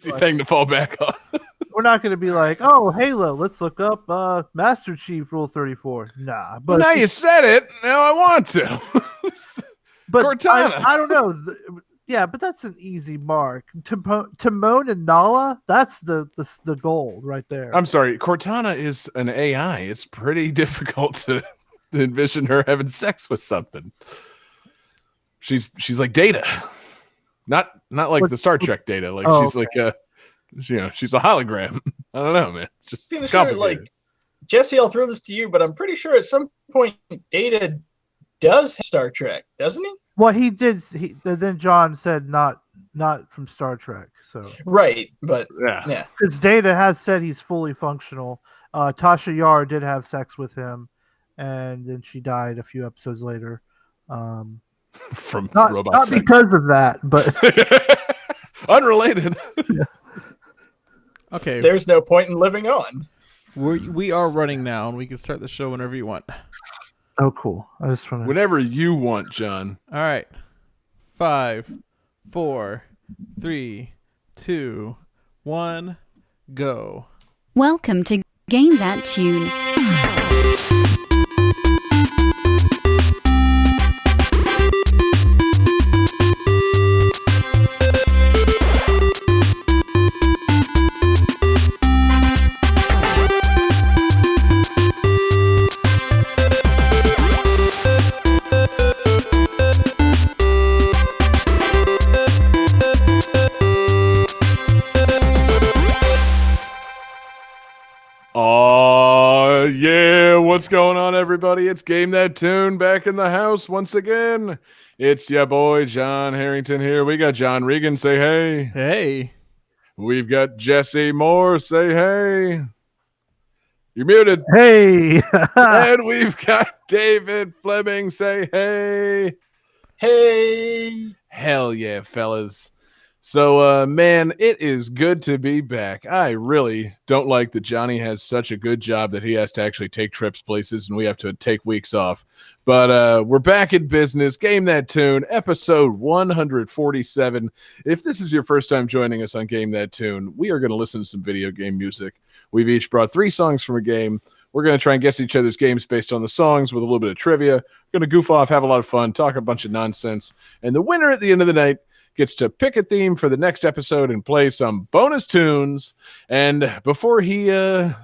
easy thing to fall back on. We're not going to be like, oh, Halo, let's look up Master Chief Rule 34. Nah. But now you said it. Now I want to. But Cortana. I don't know. Yeah, but that's an easy mark. Timon and Nala, that's the goal right there. I'm sorry. Cortana is an AI. It's pretty difficult to envision her having sex with something. She's like Data. Not like the Star Trek Data. Like she's like she's a hologram. I don't know, man. It's just complicated. Like Jesse, I'll throw this to you, but I'm pretty sure at some point Data does Star Trek, doesn't he? Well, he did. Then John said not from Star Trek. So right, but yeah, because Data has said he's fully functional. Tasha Yar did have sex with him, and then she died a few episodes later. From not sex. Because of that, but unrelated. Yeah. Okay, there's no point in living on. We are running now, and we can start the show whenever you want. Oh, cool. I just want to... Whenever you want, John. All right. 5, 4, 3, 2, 1, go. Welcome to Game That Tune. What's going on, everybody? It's Game That Tune back in the house once again. It's your boy John Harrington here. We got John Regan. Say hey. Hey. We've got Jesse Moore. Say hey. You're muted. Hey. And we've got David Fleming. Say hey. Hey. Hell yeah, fellas. So, man, it is good to be back. I really don't like that Johnny has such a good job that he has to actually take trips places and we have to take weeks off. But we're back in business. Game That Tune, episode 147. If this is your first time joining us on Game That Tune, we are going to listen to some video game music. We've each brought 3 songs from a game. We're going to try and guess each other's games based on the songs with a little bit of trivia. We're going to goof off, have a lot of fun, talk a bunch of nonsense. And the winner at the end of the night gets to pick a theme for the next episode and play some bonus tunes. And before he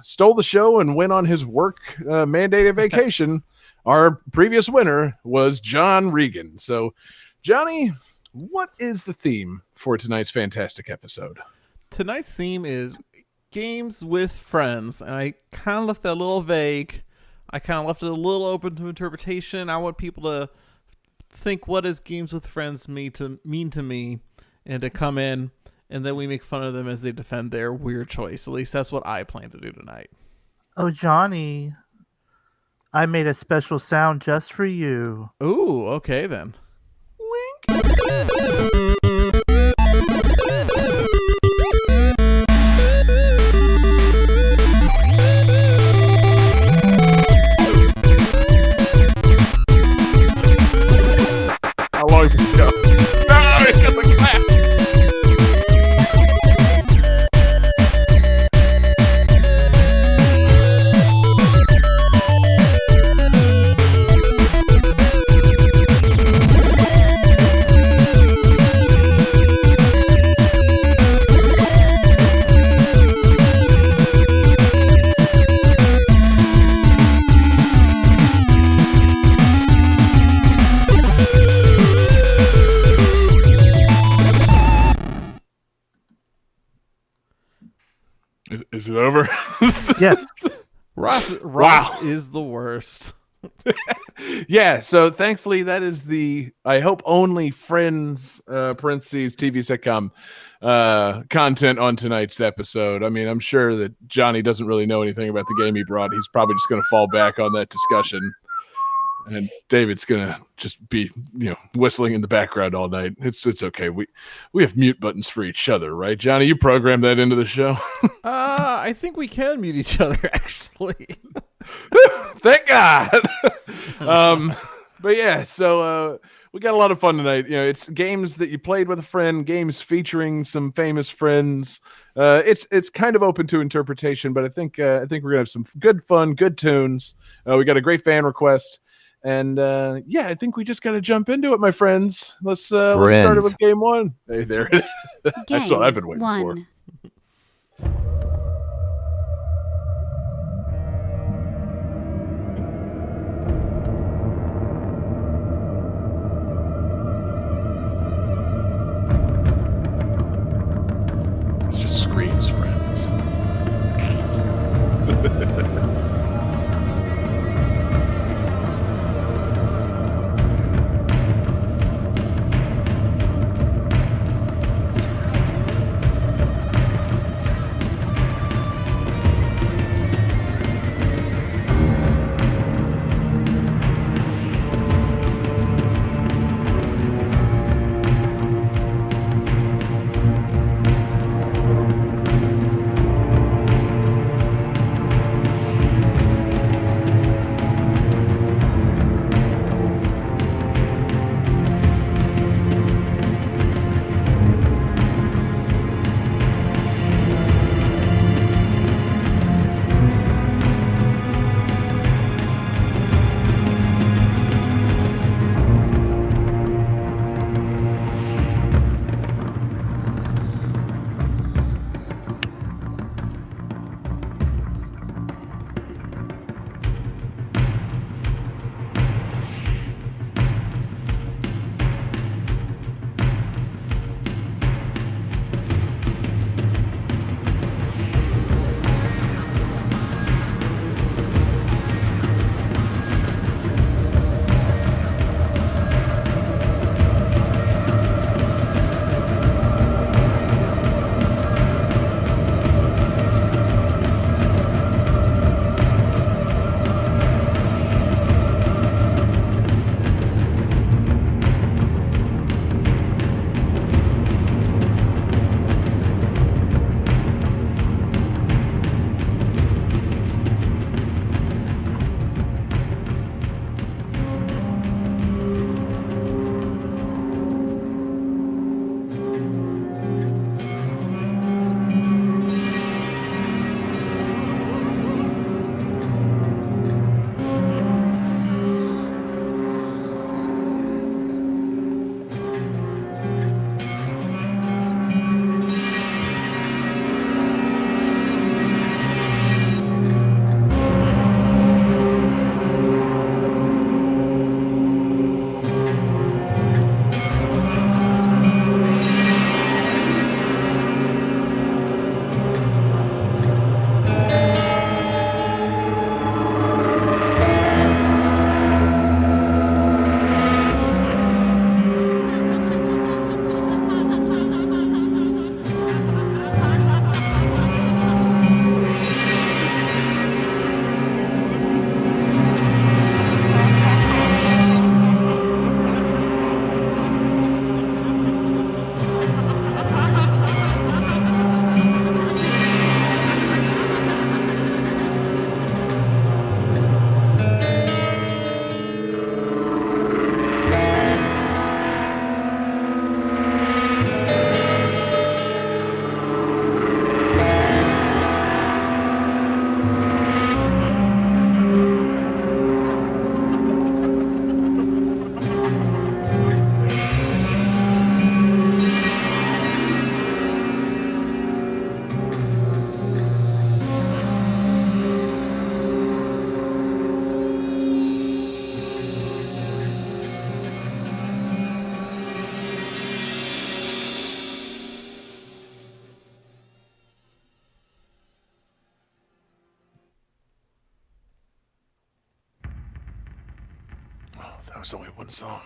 stole the show and went on his work mandated vacation, our previous winner was John Regan. So, Johnny, what is the theme for tonight's fantastic episode? Tonight's theme is games with friends, and I kind of left that a little vague. I kind of left it a little open to interpretation. I want people to think, what does games with friends mean to me, and to come in, and then we make fun of them as they defend their weird choice. At least that's what I plan to do tonight. Oh, Johnny, I made a special sound just for you. Ooh, okay then. Wink. Let's go. No, he got the clap. Is it over? Yes. Ross is the worst. Yeah, so thankfully that is the, I hope, only Friends, parentheses, TV sitcom content on tonight's episode. I mean, I'm sure that Johnny doesn't really know anything about the game he brought. He's probably just going to fall back on that discussion. And David's gonna just be, whistling in the background all night. It's okay. We have mute buttons for each other, right, Johnny? You programmed that into the show. I think we can mute each other, actually. Thank God. But yeah, so We got a lot of fun tonight. It's games that you played with a friend, games featuring some famous friends. It's kind of open to interpretation, but I think we're gonna have some good fun, good tunes. We got a great fan request, and I think we just got to jump into it, my friends. Let's start it with game one. Hey, there it is. That's what I've been waiting for. Screams, friends. That was only one song.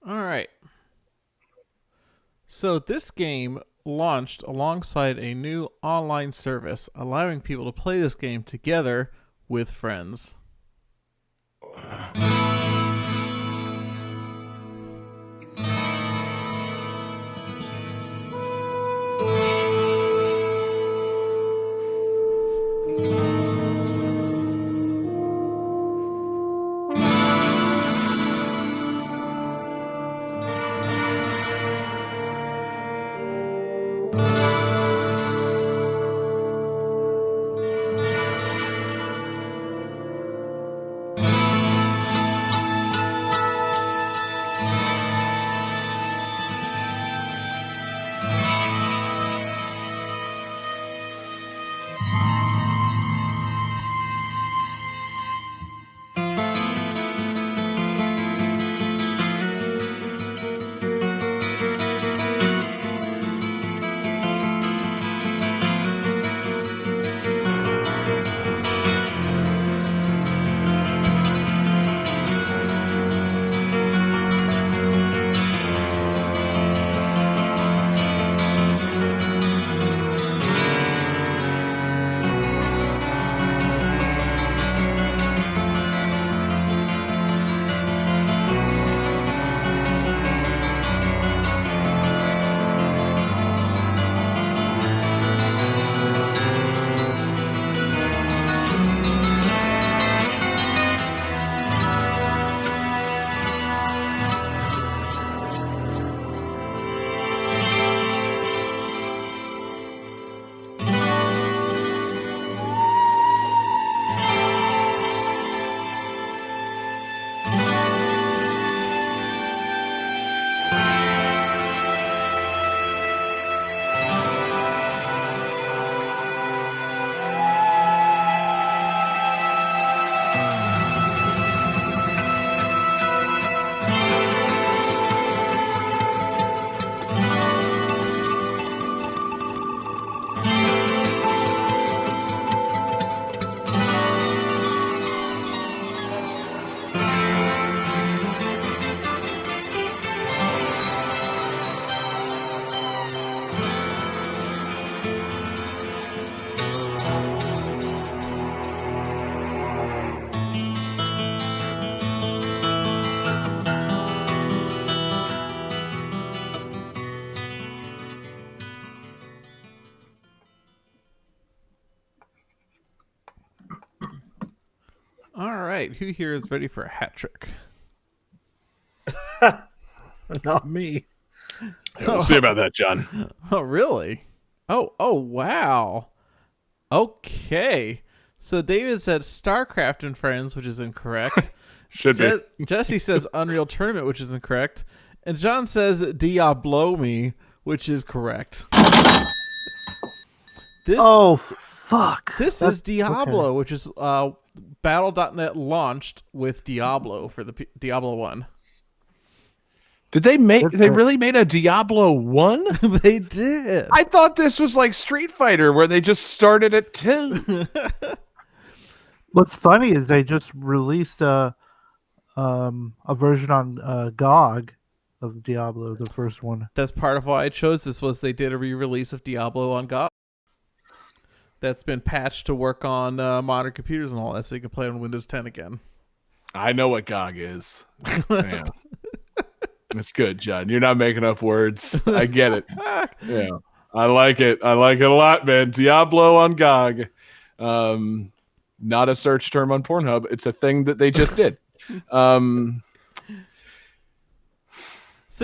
All right. So this game launched alongside a new online service, allowing people to play this game together with friends. All right, who here is ready for a hat trick? Not me. Yeah, we'll see about that, John. Oh, really? Oh, wow. Okay. So David said StarCraft and Friends, which is incorrect. Should be. Jesse says Unreal Tournament, which is incorrect. And John says Diablo Me, which is correct. This Fuck. This is Diablo, which is Battle.net launched with Diablo for the Diablo 1. Did they make? They really made a Diablo 1? They did. I thought this was like Street Fighter, where they just started at 2. What's funny is they just released a version on GOG of Diablo, the first one. That's part of why I chose this. Was they did a re-release of Diablo on GOG. That's been patched to work on modern computers and all that, so you can play it on Windows 10 again. I know what GOG is. Yeah. It's good, John. You're not making up words. I get it. Yeah, I like it. I like it a lot, man. Diablo on GOG. Not a search term on Pornhub. It's a thing that they just did. So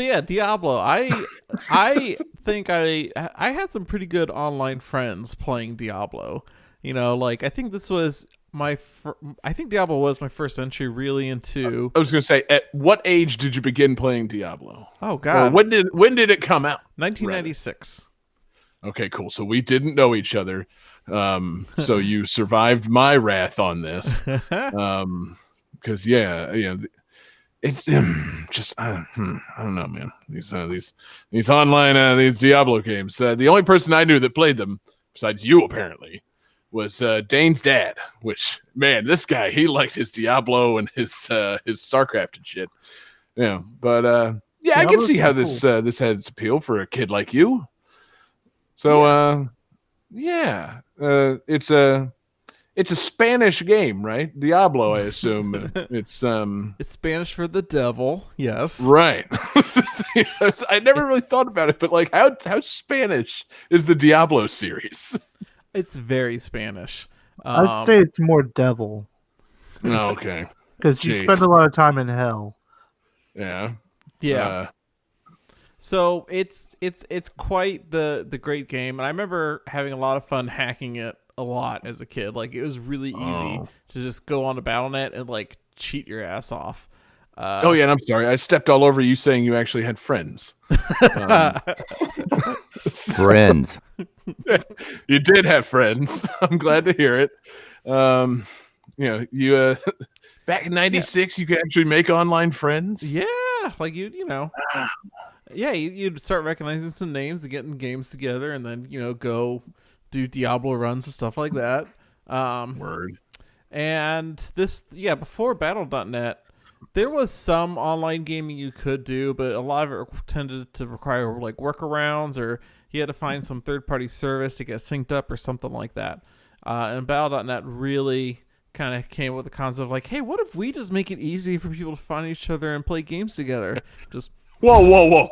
yeah, Diablo. I think I had some pretty good online friends playing Diablo. You know, like I think this was I think Diablo was my first entry really into. I was going to say, at what age did you begin playing Diablo? Oh God, or when did it come out? 1996. Okay, cool. So we didn't know each other. So you survived my wrath on this. Because it's just I don't know, man. These online these Diablo games. The only person I knew that played them, besides you apparently, was Dane's dad. Which, man, this guy, he liked his Diablo and his StarCraft and shit. Yeah, but Yeah, I can Diablo's see how pretty this has appeal for a kid like you. So it's a Spanish game, right? Diablo, I assume. It's It's Spanish for the devil. Yes. right. I never really thought about it, but like how Spanish is the Diablo series? It's very Spanish. I'd say it's more devil Oh, okay. because you Jeez. spend a lot of time in hell. Yeah. Yeah. So it's quite the great game, and I remember having a lot of fun hacking it a lot as a kid. Like it was really easy to just go on to Battle.net and like cheat your ass off. Oh yeah, and I'm sorry, I stepped all over you saying you actually had friends. Friends. You did have friends. I'm glad to hear it. You back in '96, you could actually make online friends. Yeah, like you know. Yeah, you'd start recognizing some names and getting games together, and then go do Diablo runs and stuff like that. Word. And before Battle.net, there was some online gaming you could do, but a lot of it tended to require like workarounds, or you had to find some third-party service to get synced up or something like that. And Battle.net really kind of came with the concept of like, hey, what if we just make it easy for people to find each other and play games together? Just Whoa.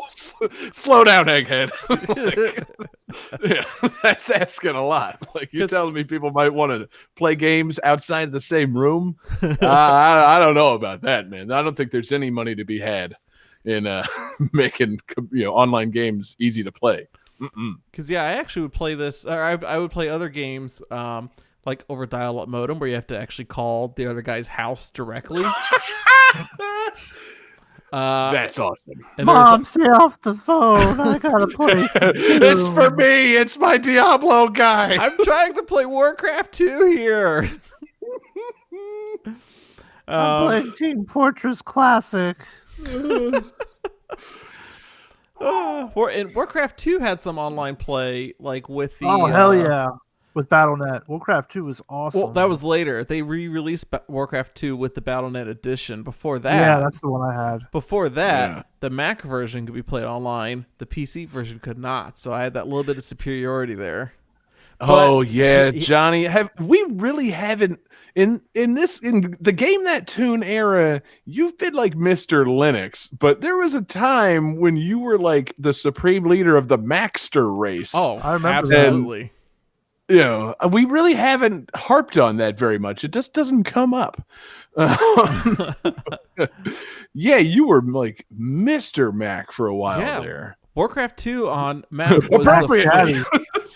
Slow down, Egghead. Yeah, that's asking a lot. Like, you're telling me people might want to play games outside the same room? I don't know about that, man. I don't think there's any money to be had in making online games easy to play. Because I actually would play this, or I would play other games like over dial-up modem where you have to actually call the other guy's house directly. That's awesome. And Mom, stay off the phone. I gotta play. It's for me. It's my Diablo guy. I'm trying to play Warcraft 2 here. I'm playing Team Fortress Classic. And Warcraft 2 had some online play, like with the. Oh hell yeah! With Battle.net, Warcraft 2 was awesome. Well, that was later. They re-released Warcraft 2 with the Battle.net edition. Before that, yeah, that's the one I had. Before that, the Mac version could be played online. The PC version could not. So I had that little bit of superiority there. Oh yeah, Johnny. We really haven't in the Game That Tune era? You've been like Mr. Linux, but there was a time when you were like the supreme leader of the Maxter race. Oh, I remember absolutely. We really haven't harped on that very much. It just doesn't come up. Yeah, you were like Mr. Mac for a while there. Warcraft 2 on Mac was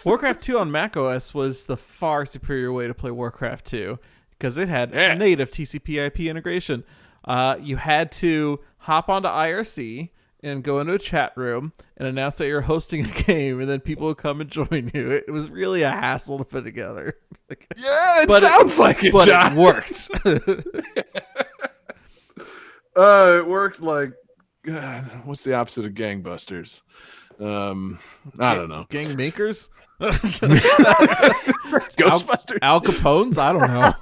Warcraft 2 on Mac OS was the far superior way to play Warcraft 2 because it had native TCP/IP integration. You had to hop onto IRC and go into a chat room and announce that you're hosting a game, and then people would come and join you. It was really a hassle to put together. Yeah, sounds like it, but John. It worked. It worked like, God, what's the opposite of gangbusters? I don't know. Gang makers? Ghostbusters? Al Capone's? I don't know.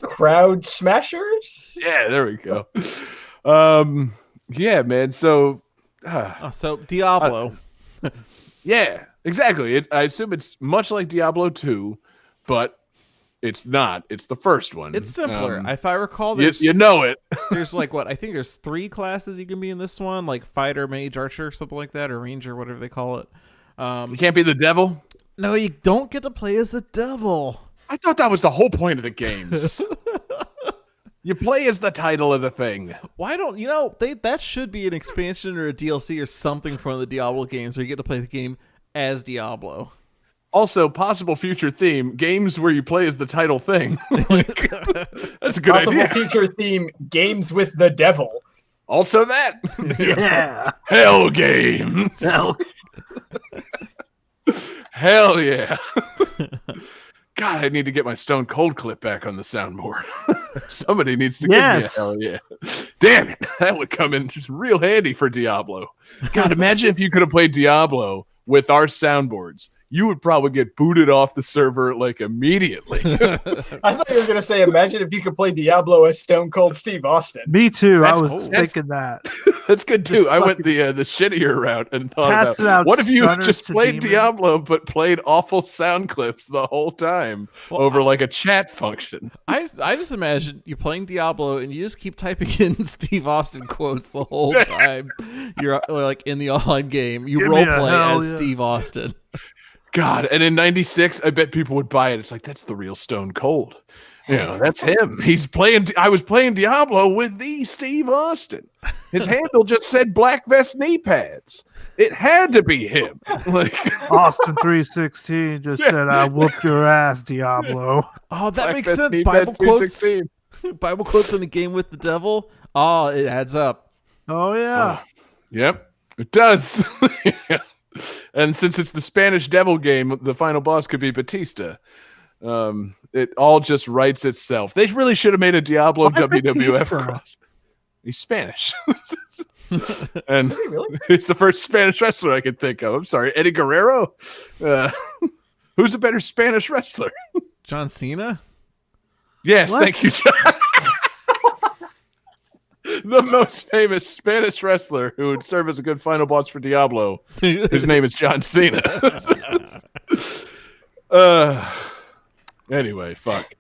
Crowd smashers? Yeah, there we go. Yeah, man. So, so Diablo. Yeah, exactly. I assume it's much like Diablo 2, but it's not. It's the first one. It's simpler. If I recall, you know it. There's like I think there's 3 classes you can be in this one, like fighter, mage, archer, something like that, or ranger, whatever they call it. You can't be the devil? No, you don't get to play as the devil. I thought that was the whole point of the games. You play as the title of the thing. Why don't that should be an expansion or a DLC or something from the Diablo games where you get to play the game as Diablo. Also, possible future theme, games where you play as the title thing. That's a good idea. Possible future theme, games with the devil. Also that. Yeah. Hell games. Hell yeah. God, I need to get my Stone Cold clip back on the soundboard. Somebody needs to give me a hell yeah. Damn it. That would come in just real handy for Diablo. God, imagine if you could have played Diablo with our soundboards. you would probably get booted off the server like immediately. I thought you were going to say, imagine if you could play Diablo as Stone Cold Steve Austin. Me too. That's- I was thinking that. That's good too. I went the shittier route and thought Casting about out what if you stunners just to played demons. Diablo but played awful sound clips the whole time Well, over like a chat function. I just imagine you're playing Diablo and you just keep typing in Steve Austin quotes the whole time. You're like in the online game. You Give me a roleplay hell as yeah. Steve Austin. God, and in '96, I bet people would buy it. It's like that's the real Stone Cold. You know, that's him. He's playing. I was playing Diablo with the Steve Austin. His handle just said Black Vest knee pads. It had to be him. Like Austin 316 just said, "I whooped your ass, Diablo." Oh, that Black makes Vest sense. knee Bible pads quotes. 316. Bible quotes in a game with the devil. Oh, it adds up. Oh yeah. Yep, it does. And since it's the Spanish Devil game, the final boss could be Batista. It all just writes itself. They really should have made a Diablo Why WWF Batista? cross. He's Spanish. And Is he really? it's the first Spanish wrestler I could think of. I'm sorry, Eddie Guerrero? Who's a better Spanish wrestler? John Cena? Yes, What? thank you, John. The most famous Spanish wrestler who would serve as a good final boss for Diablo. His name is John Cena. Anyway, fuck.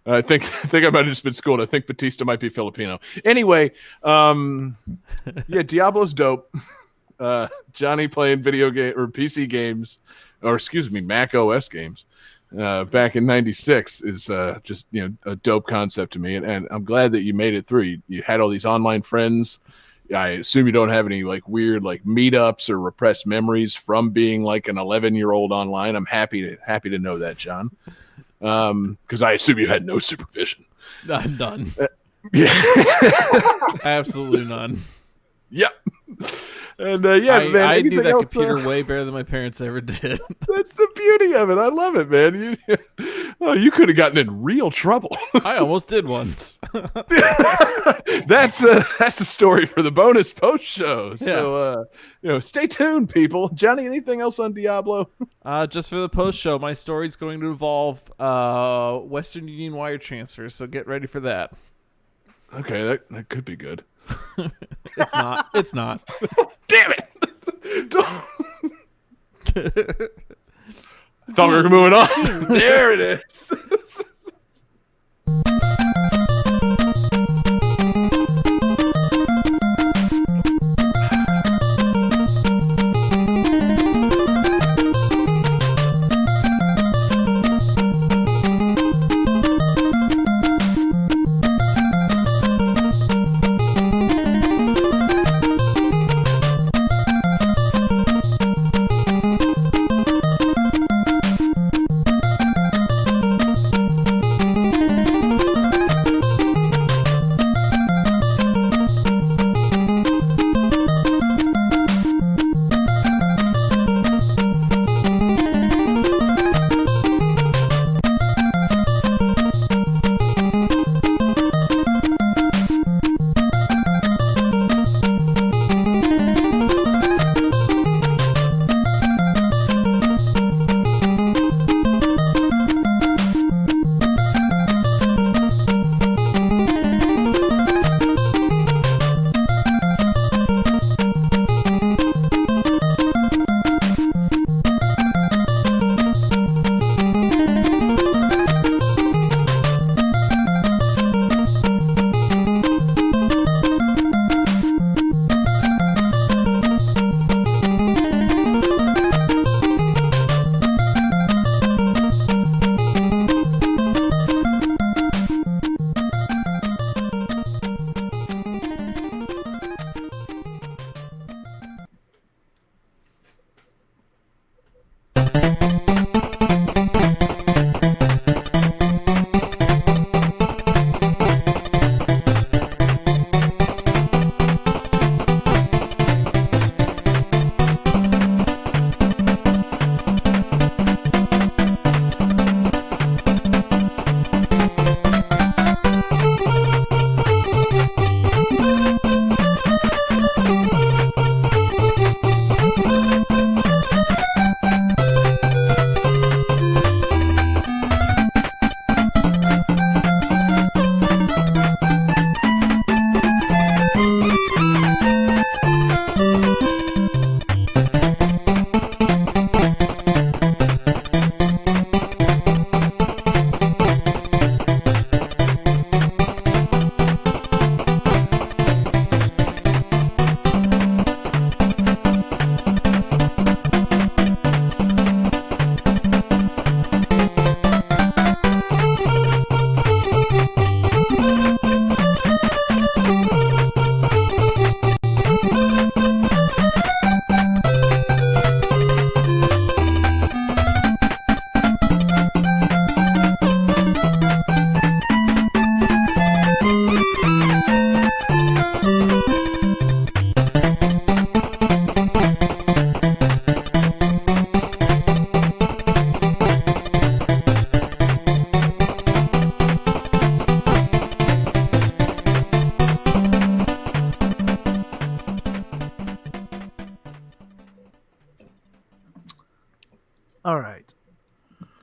I think I might have just been schooled. I think Batista might be Filipino. Anyway, yeah, Diablo's dope. Johnny playing video game or PC games, or excuse me, Mac OS games, back in '96 is just a dope concept to me, and I'm glad that you made it through. You had all these online friends. I assume you don't have any like weird like meetups or repressed memories from being like an 11-year-old online. I'm happy to know that, John. Because I assume you had no supervision. None. Yeah. Absolutely none. Yep. And yeah, I, man, I knew anything that else, computer way better than my parents ever did. that's the beauty of it. I love it, man. You could have gotten in real trouble. I almost did once. That's a story for the bonus post show. So stay tuned, people. Johnny, anything else on Diablo? Just for the post show, my story's going to involve Western Union wire transfer, so get ready for that. Okay, that could be good. It's not. It's not. Damn it! Thought we were moving on. There it is.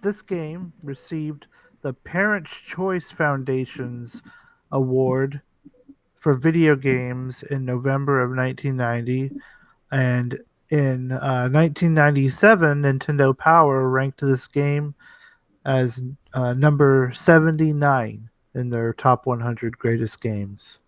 this game received the Parents' Choice Foundation's award for video games in November of 1990, and in 1997, Nintendo Power ranked this game as number 79 in their top 100 greatest games.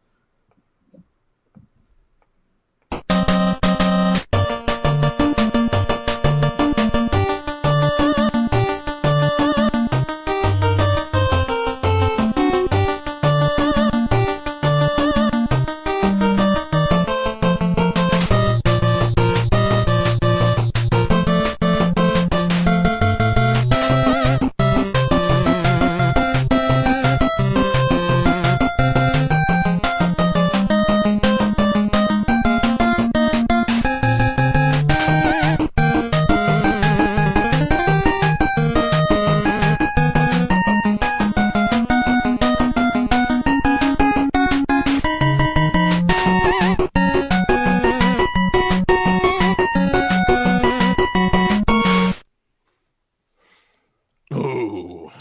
Ooh.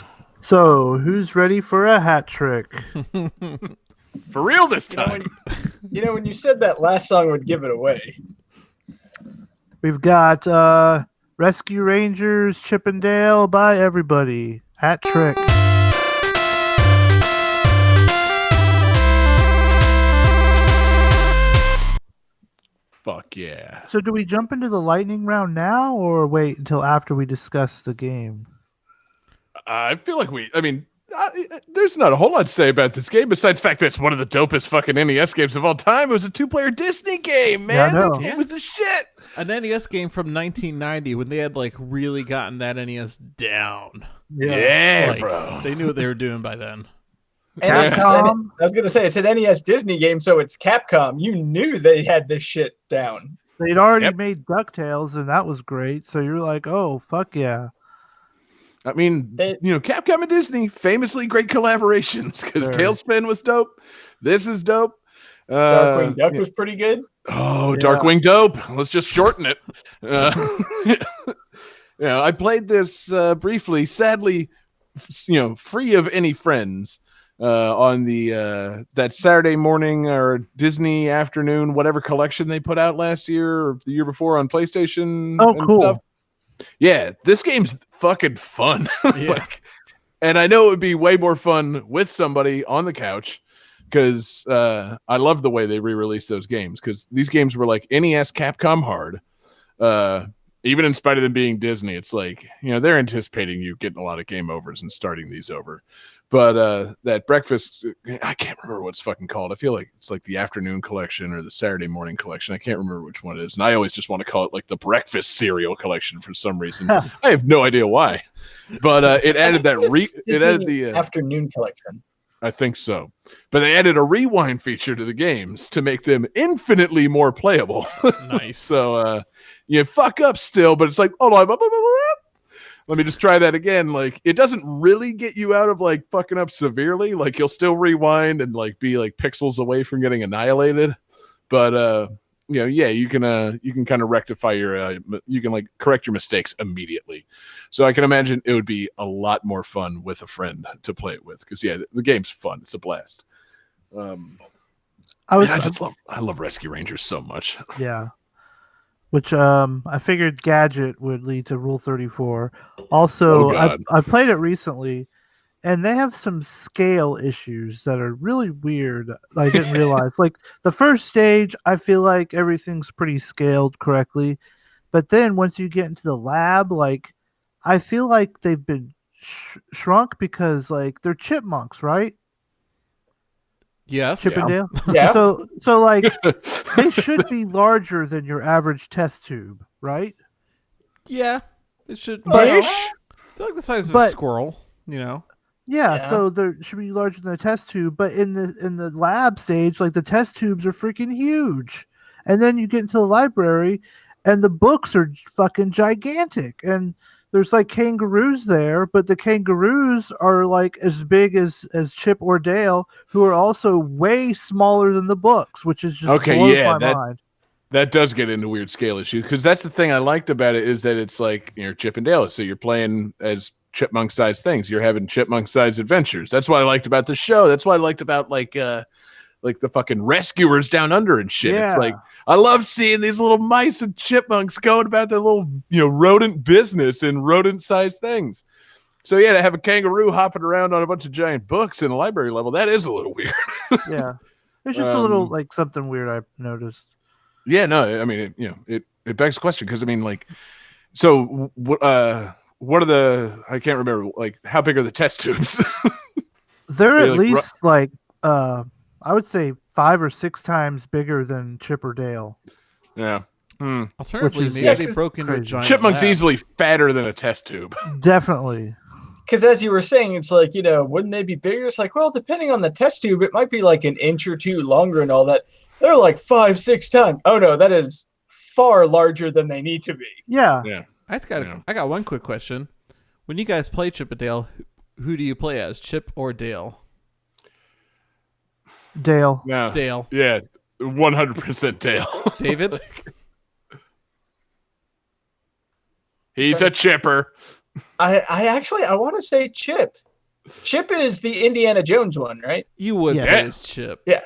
So, who's ready for a hat trick? For real this You know, time. when you said that last song would give it away. We've got Rescue Rangers, Chip and Dale by everybody. Hat trick. Fuck yeah. So, do we jump into the lightning round now, or wait until after we discuss the game? I feel like there's not a whole lot to say about this game besides the fact that it's one of the dopest fucking NES games of all time. It was a 2-player Disney game, man. Yeah, I know. This game was the shit. An NES game from 1990 when they had like really gotten that NES down. Yeah, Like, bro. They knew what they were doing by then. And Capcom. I was going to say, it's an NES Disney game, so it's Capcom. You knew they had this shit down. They'd already Yep. made DuckTales, and that was great. So you're like, oh, fuck yeah. I mean, Capcom and Disney, famously great collaborations because Sure. Tailspin was dope. This is dope. Darkwing Duck was pretty good. Oh, Yeah. Darkwing Dope. Let's just shorten it. I played this briefly, sadly, free of any friends on the that Saturday morning or Disney afternoon, whatever collection they put out last year or the year before on PlayStation. Oh, and cool. stuff. Yeah, this game's fucking fun. Yeah. And I know it would be way more fun with somebody on the couch because I love the way they re-released those games because these games were like NES Capcom hard. Even in spite of them being Disney, it's like, they're anticipating you getting a lot of game overs and starting these over. But that breakfast, I can't remember what it's fucking called. I feel like it's like the afternoon collection or the Saturday morning collection. I can't remember which one it is. And I always just want to call it like the breakfast cereal collection for some reason. I have no idea why. But it added that it added the afternoon collection. I think so. But they added a rewind feature to the games to make them infinitely more playable. Nice. So you fuck up still, but it's like, hold on, let me just try that again. Like, it doesn't really get you out of like fucking up severely. Like, you'll still rewind and like be like pixels away from getting annihilated. But you can kind of rectify you can like correct your mistakes immediately. So I can imagine it would be a lot more fun with a friend to play it with because the game's fun. It's a blast. I love Rescue Rangers so much. Yeah. Which I figured Gadget would lead to Rule 34. Also, I played it recently, and they have some scale issues that are really weird. I didn't realize. Like, the first stage, I feel like everything's pretty scaled correctly. But then once you get into the lab, like, I feel like they've been shrunk because, like, they're chipmunks, right? Yes. Chip and Dale? Yeah. So like, they should be larger than your average test tube, right? Yeah. It should. But- I feel like the size of a But- squirrel. Yeah, Yeah. so there should be larger than the test tube, but in the lab stage, like the test tubes are freaking huge. And then you get into the library and the books are fucking gigantic. And there's like kangaroos there, but the kangaroos are like as big as Chip or Dale, who are also way smaller than the books, which is just Okay, blows yeah, my mind. That does get into weird scale issues because that's the thing I liked about it is that it's like Chip and Dale. So you're playing as chipmunk-sized things. You're having chipmunk-sized adventures. That's what I liked about the show. That's what I liked about like the fucking rescuers down under and shit. Yeah. It's like I love seeing these little mice and chipmunks going about their little rodent business and rodent-sized things. So yeah, to have a kangaroo hopping around on a bunch of giant books in a library level, that is a little weird. Yeah, it's just a little like something weird I noticed. Yeah, no, I mean, it begs the question because I mean, like, so what are I can't remember, like, how big are the test tubes? They're at least like I would say 5 or 6 times bigger than Chip or Dale. Yeah. Alternatively, maybe they broke into a giant Chipmunk's lab. easily fatter than a test tube. Definitely. Because as you were saying, it's like, wouldn't they be bigger? It's like, well, depending on the test tube, it might be like an inch or two longer and all that. They're like 5-6 times. Oh no, that is far larger than they need to be. Yeah. I got one quick question. When you guys play Chip and Dale, who do you play as, Chip or Dale? Dale. No. Dale. Yeah, 100% Dale. David? He's a chipper. I want to say Chip. Chip is the Indiana Jones one, right? You would Yeah. play as Chip. Yeah.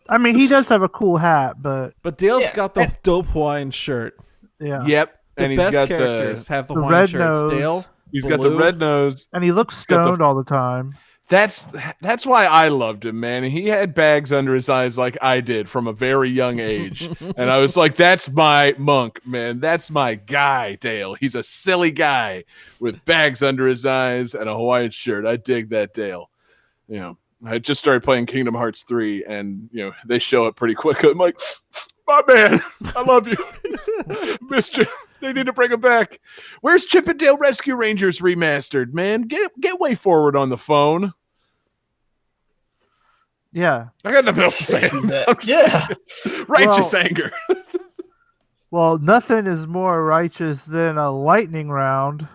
I mean, he does have a cool hat, but But Dale's Yeah. got the dope Hawaiian shirt. yeah. Yep. The And he's best got characters have the the Hawaiian red shirts. nose. Dale, he's got the Blue. red nose. And he looks got the- stoned all the time. That's why I loved him, man. He had bags under his eyes like I did from a very young age. And I was like, that's my monk, man. That's my guy, Dale. He's a silly guy with bags under his eyes and a Hawaiian shirt. I dig that, Dale. I just started playing Kingdom Hearts 3 and, they show up pretty quick. I'm like, my man, I love you. Missed you. They need to bring him back. Where's Chip and Dale Rescue Rangers remastered, man? Get way forward on the phone. Yeah. I got nothing else to say. Yeah. Righteous anger. Well, nothing is more righteous than a lightning round.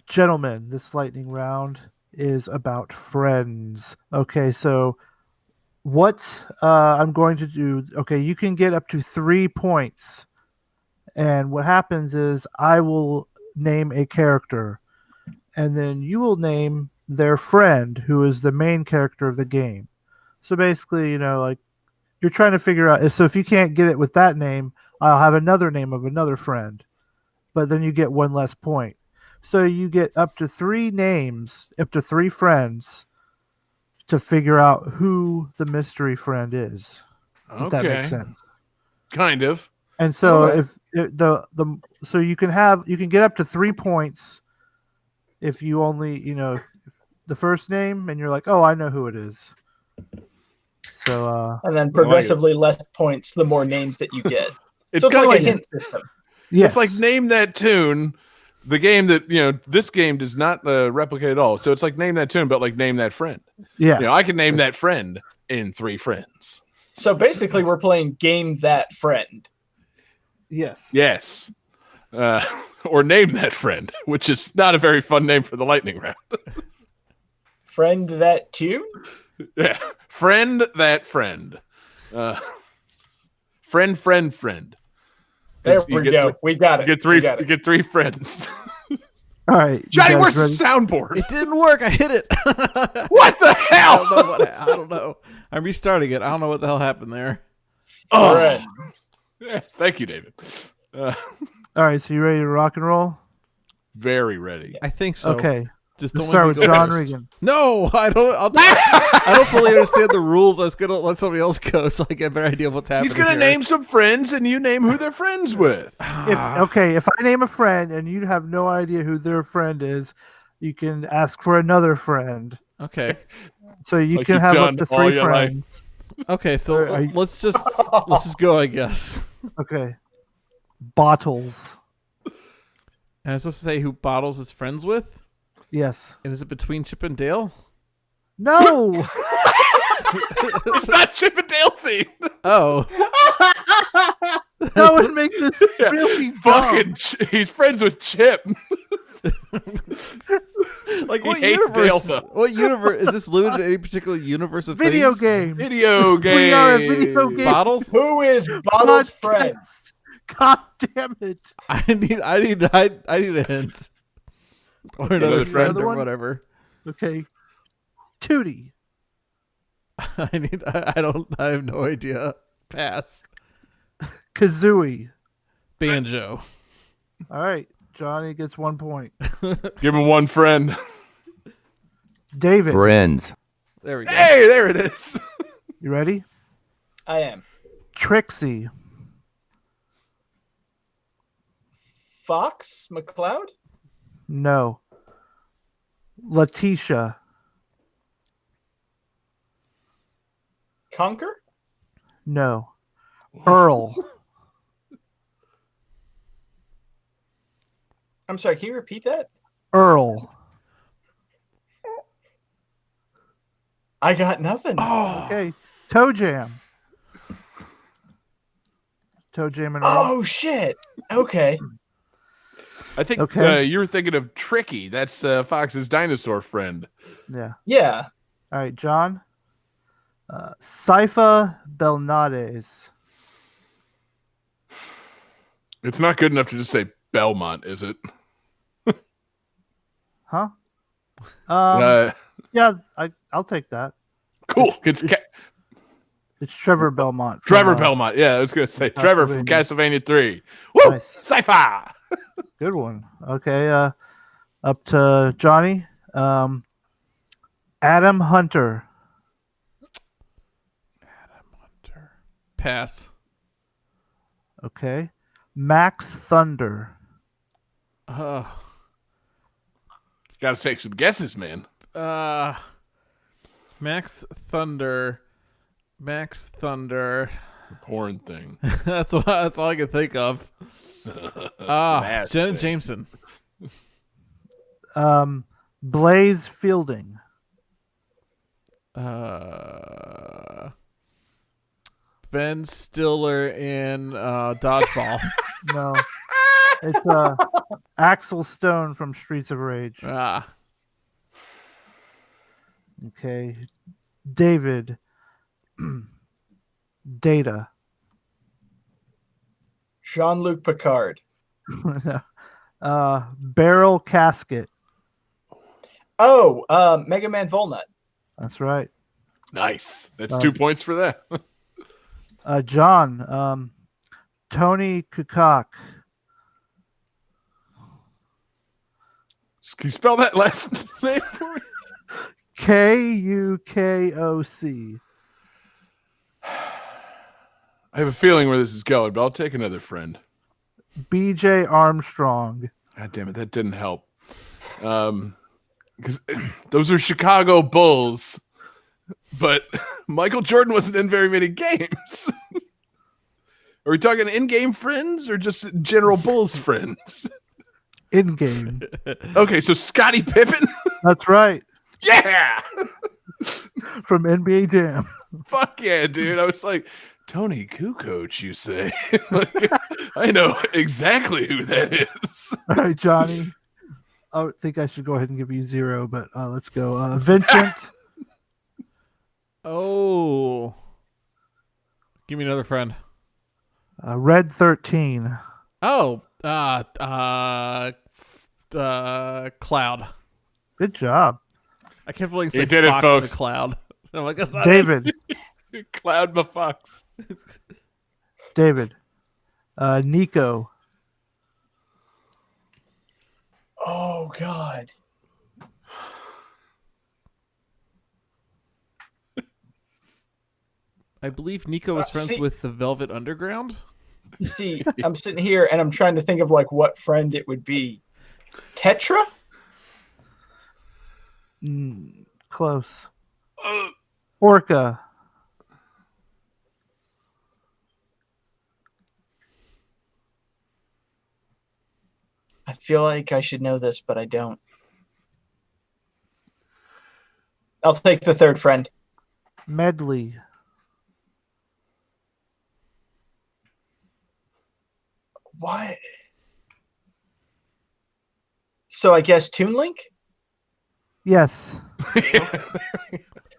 Gentlemen, this lightning round is about friends. Okay, so what I'm going to do, okay, you can get up to 3 points. And what happens is I will name a character, and then you will name their friend, who is the main character of the game. So basically, like, you're trying to figure out, so if you can't get it with that name, I'll have another name of another friend. But then you get 1 less point. So you get up to 3 names, up to 3 friends, to figure out who the mystery friend is. If that makes sense. Kind of. And so Okay. if so you can get up to 3 points if you only the first name and you're like, oh, I know who it is. So And then progressively less points the more names that you get. It's So it's kind of like like, a hint system. yes. it's like Name That Tune. The game that this game does not replicate at all. So it's like Name That Tune, but like Name That Friend. yeah. I can name that friend in 3 friends. So basically, we're playing Game That Friend. Yes. Yes. Or Name That Friend, which is not a very fun name for the lightning round. Friend That Tune? Yeah. Friend That Friend. Friend. There You we get go. We got it. You get 3. We got You it. get 3 friends. All right. you Johnny, guys where's the ready? soundboard? It didn't work. I hit it. What the I hell? don't know. I don't know. I'm restarting it. I don't know what the hell happened there. Oh, Friend. yes, thank you, David. All right. So you ready to rock and roll? Very ready. I think so. Okay. Just Let's don't start let with me go John first. Regan. No, I don't. I don't fully understand the rules. I was gonna let somebody else go so I get a better idea of what's happening. He's gonna here. name some friends, and you name who they're friends with. If I name a friend and you have no idea who their friend is, you can ask for another friend. Okay. So you Like can you've have up done to all 3 your life. friends. Okay. So Are you- let's just go. I guess. Okay. Bottles. And I'm supposed to say who Bottles is friends with. Yes. And is it between Chip and Dale? No. It's not Chip and Dale themed. Oh. That would make this really dumb. Fucking, he's friends with Chip. Like, He what hates universe? Dale, though. What universe is this limited to any particular universe of Video things? games. Video game. We are a video game. Bottles? Who is Bottle's friend? Podcast. God damn it. I need a hint. Or another friend Another or one? whatever. Okay. Tootie. I have no idea. Pass. Kazooie. Banjo. All right. Johnny gets 1 point. Give him one friend. David. Friends. There we go. Hey, there it is. You ready? I am. Trixie. Fox McCloud? No. Letitia. Conquer? No. Earl. I'm sorry, can you repeat that? Earl. I got nothing. Oh, Okay. Toe Jam. Toe Jam and Earl. Oh, shit. Okay. I think Okay. you were thinking of Tricky. That's Fox's dinosaur friend. Yeah. Yeah. All right, John. Saifa Belnades. It's not good enough to just say Belmont, is it? Huh? Yeah, I'll take that. Cool. It's It's Trevor Belmont. Trevor from, Belmont. Yeah, I was going to say Trevor from Castlevania 3. Woo! Nice. Sci-fi! Good one. Okay, up to Johnny. Adam Hunter. pass. Okay. Max Thunder. Got to take some guesses, man. Max Thunder. The porn thing. that's all I can think of. Jenna Jameson. Blaze Fielding. Ben Stiller in Dodgeball. No. It's Axel Stone from Streets of Rage. Okay. David. Data. Jean-Luc Picard. Barrel Casket. Oh, Mega Man Volnut. That's right. Nice. That's 2 points for that. John. Tony Kukak. Can you spell that last name for me? Kukoc. I have a feeling where this is going, but I'll take another friend. BJ Armstrong. God damn it, that didn't help. Because those are Chicago Bulls, but Michael Jordan wasn't in very many games. Are we talking in-game friends or just general Bulls friends? In game. Okay, so Scottie Pippen? That's right. Yeah! From NBA Jam. Fuck yeah, dude. I was like, Tony Kukoc, you say? Like, I know exactly who that is. All right, Johnny. I think I should go ahead and give you 0, but let's go. Vincent. Oh. Give me another friend. Red 13. Oh. Cloud. Good job. I can't believe You say did it, Fox folks. McCloud. I'm like, that's not David. Cloud Mafox. David. Nico. Oh, God. I believe Nico was friends with the Velvet Underground. See, I'm sitting here and I'm trying to think of like what friend it would be. Tetra? Close. Orca. I feel like I should know this, but I don't. I'll take the third friend. Medley. What? So I guess Toon Link? Yes.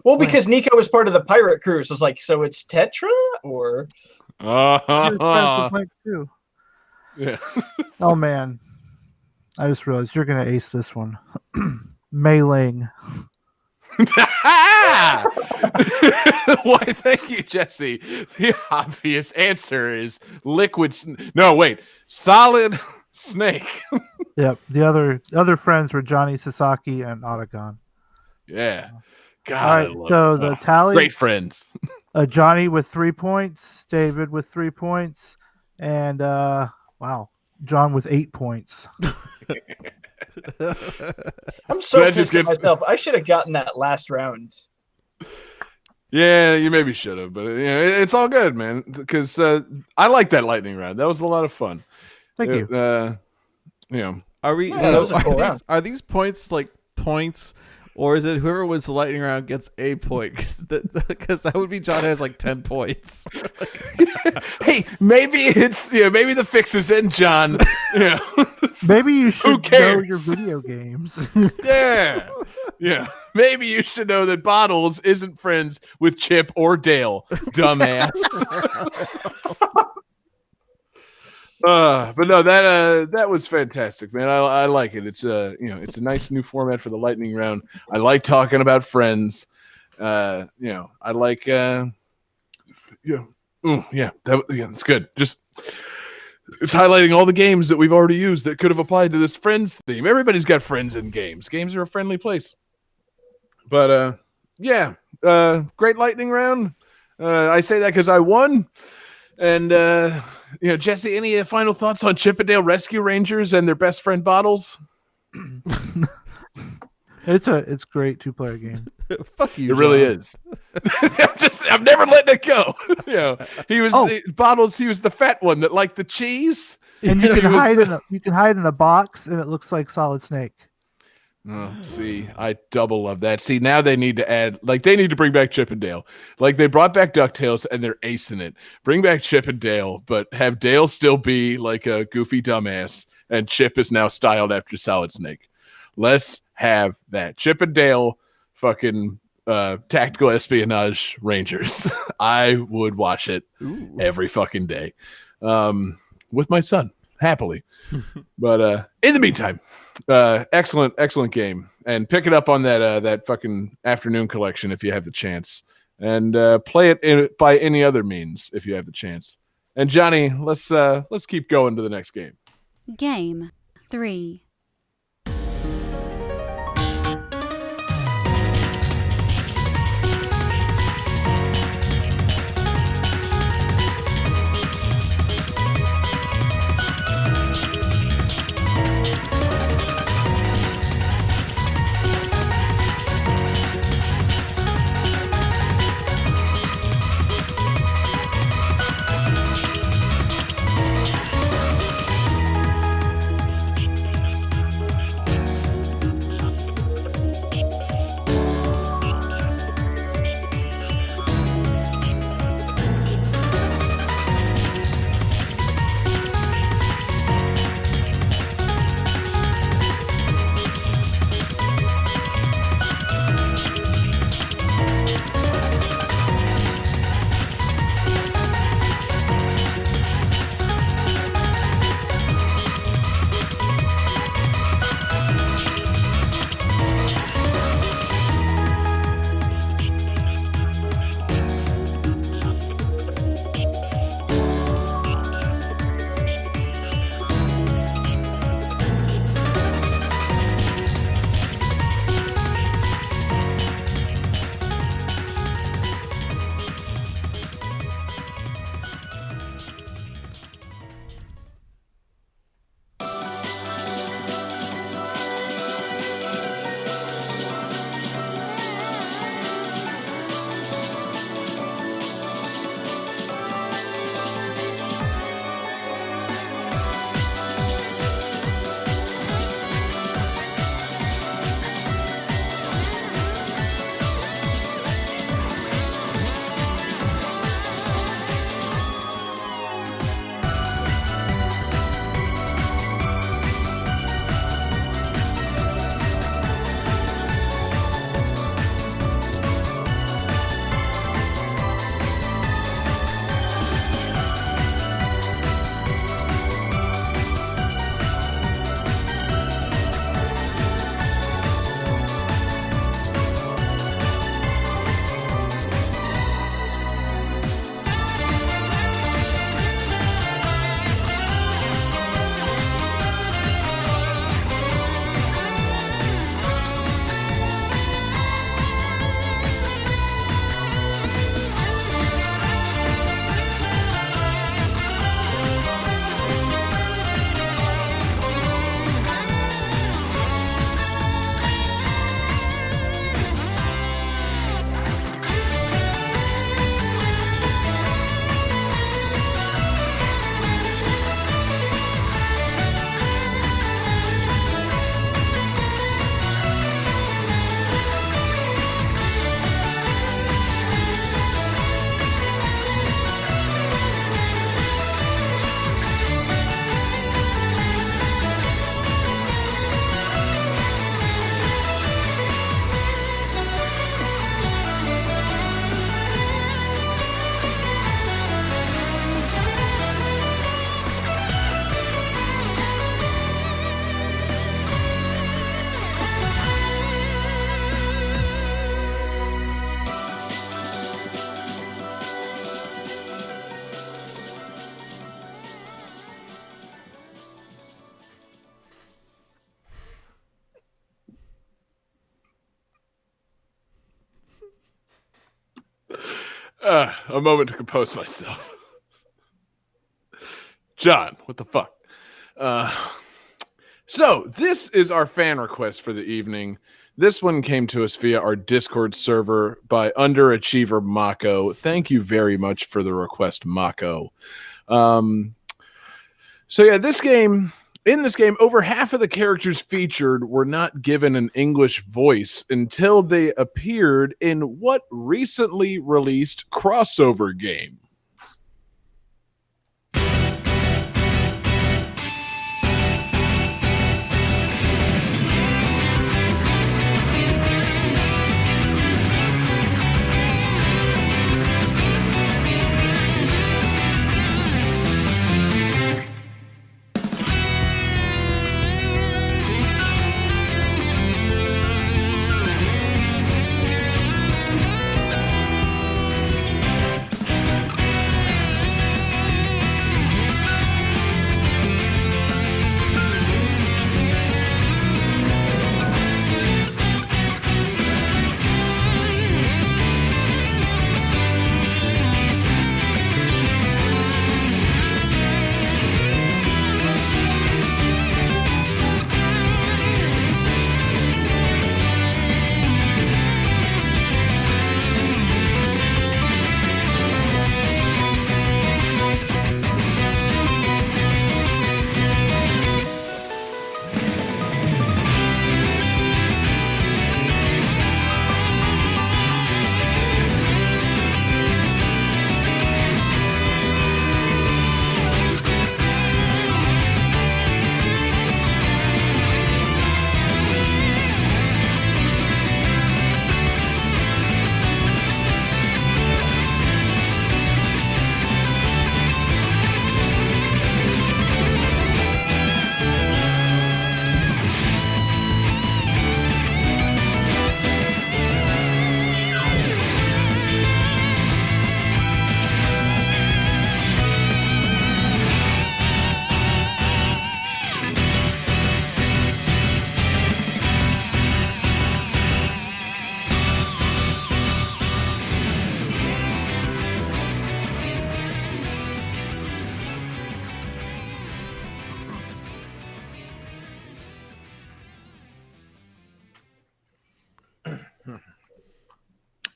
Well, because Nico was part of the pirate crew, so it's like, so it's Tetra or? Too. Yeah. Oh man, I just realized you're gonna ace this one. Mei Ling. Why, thank you, Jesse. The obvious answer is liquid. No, wait, Solid Snake. Yep. The other friends were Johnny Sasaki and Otacon. Yeah. God, All right. I love So it. the tally: great friends. Johnny with 3 points, David with 3 points, and wow, John with 8 points. I'm so pissed at myself. I should have gotten that last round. Yeah, you maybe should have, but it's all good, man. Because I like that lightning round. That was a lot of fun. Thank you. Are we? Yeah, so are these points like points? Or is it whoever wins the lightning round gets a point? Because that would be John has like 10 points. Hey, maybe maybe the fix is in John. Maybe you should Who cares? know your video games. Yeah. Maybe you should know that Bottles isn't friends with Chip or Dale, dumbass. But no, that was fantastic, man. I like it. It's it's a nice new format for the lightning round. I like talking about friends. I like it's good. Just it's highlighting all the games that we've already used that could have applied to this friends theme. Everybody's got friends in games. Games are a friendly place. But great lightning round. I say that because I won. And Jesse, any final thoughts on Chip 'n Dale Rescue Rangers and their best friend Bottles? It's great 2-player game. Fuck you. It really is. I'm never letting it go. He was Bottles. He was the fat one that liked the cheese. And you can hide in a box, and it looks like Solid Snake. Oh, see, I double love that. See, now they need to add, they need to bring back Chip 'n Dale. Like they brought back DuckTales and they're acing it. Bring back Chip 'n Dale, but have Dale still be like a goofy dumbass, and Chip is now styled after Solid Snake. Let's have that. Chip 'n Dale fucking tactical espionage Rangers. I would watch it every fucking day with my son, happily. But in the meantime, excellent game, and pick it up on that fucking afternoon collection if you have the chance, and play it by any other means if you have the chance. And Johnny, let's keep going to the next game. Game 3. A moment to compose myself. John, what the fuck? So this is our fan request for the evening. This one came to us via our Discord server by Underachiever Mako. Thank you very much for the request, Mako. In this game, over half of the characters featured were not given an English voice until they appeared in what recently released crossover game?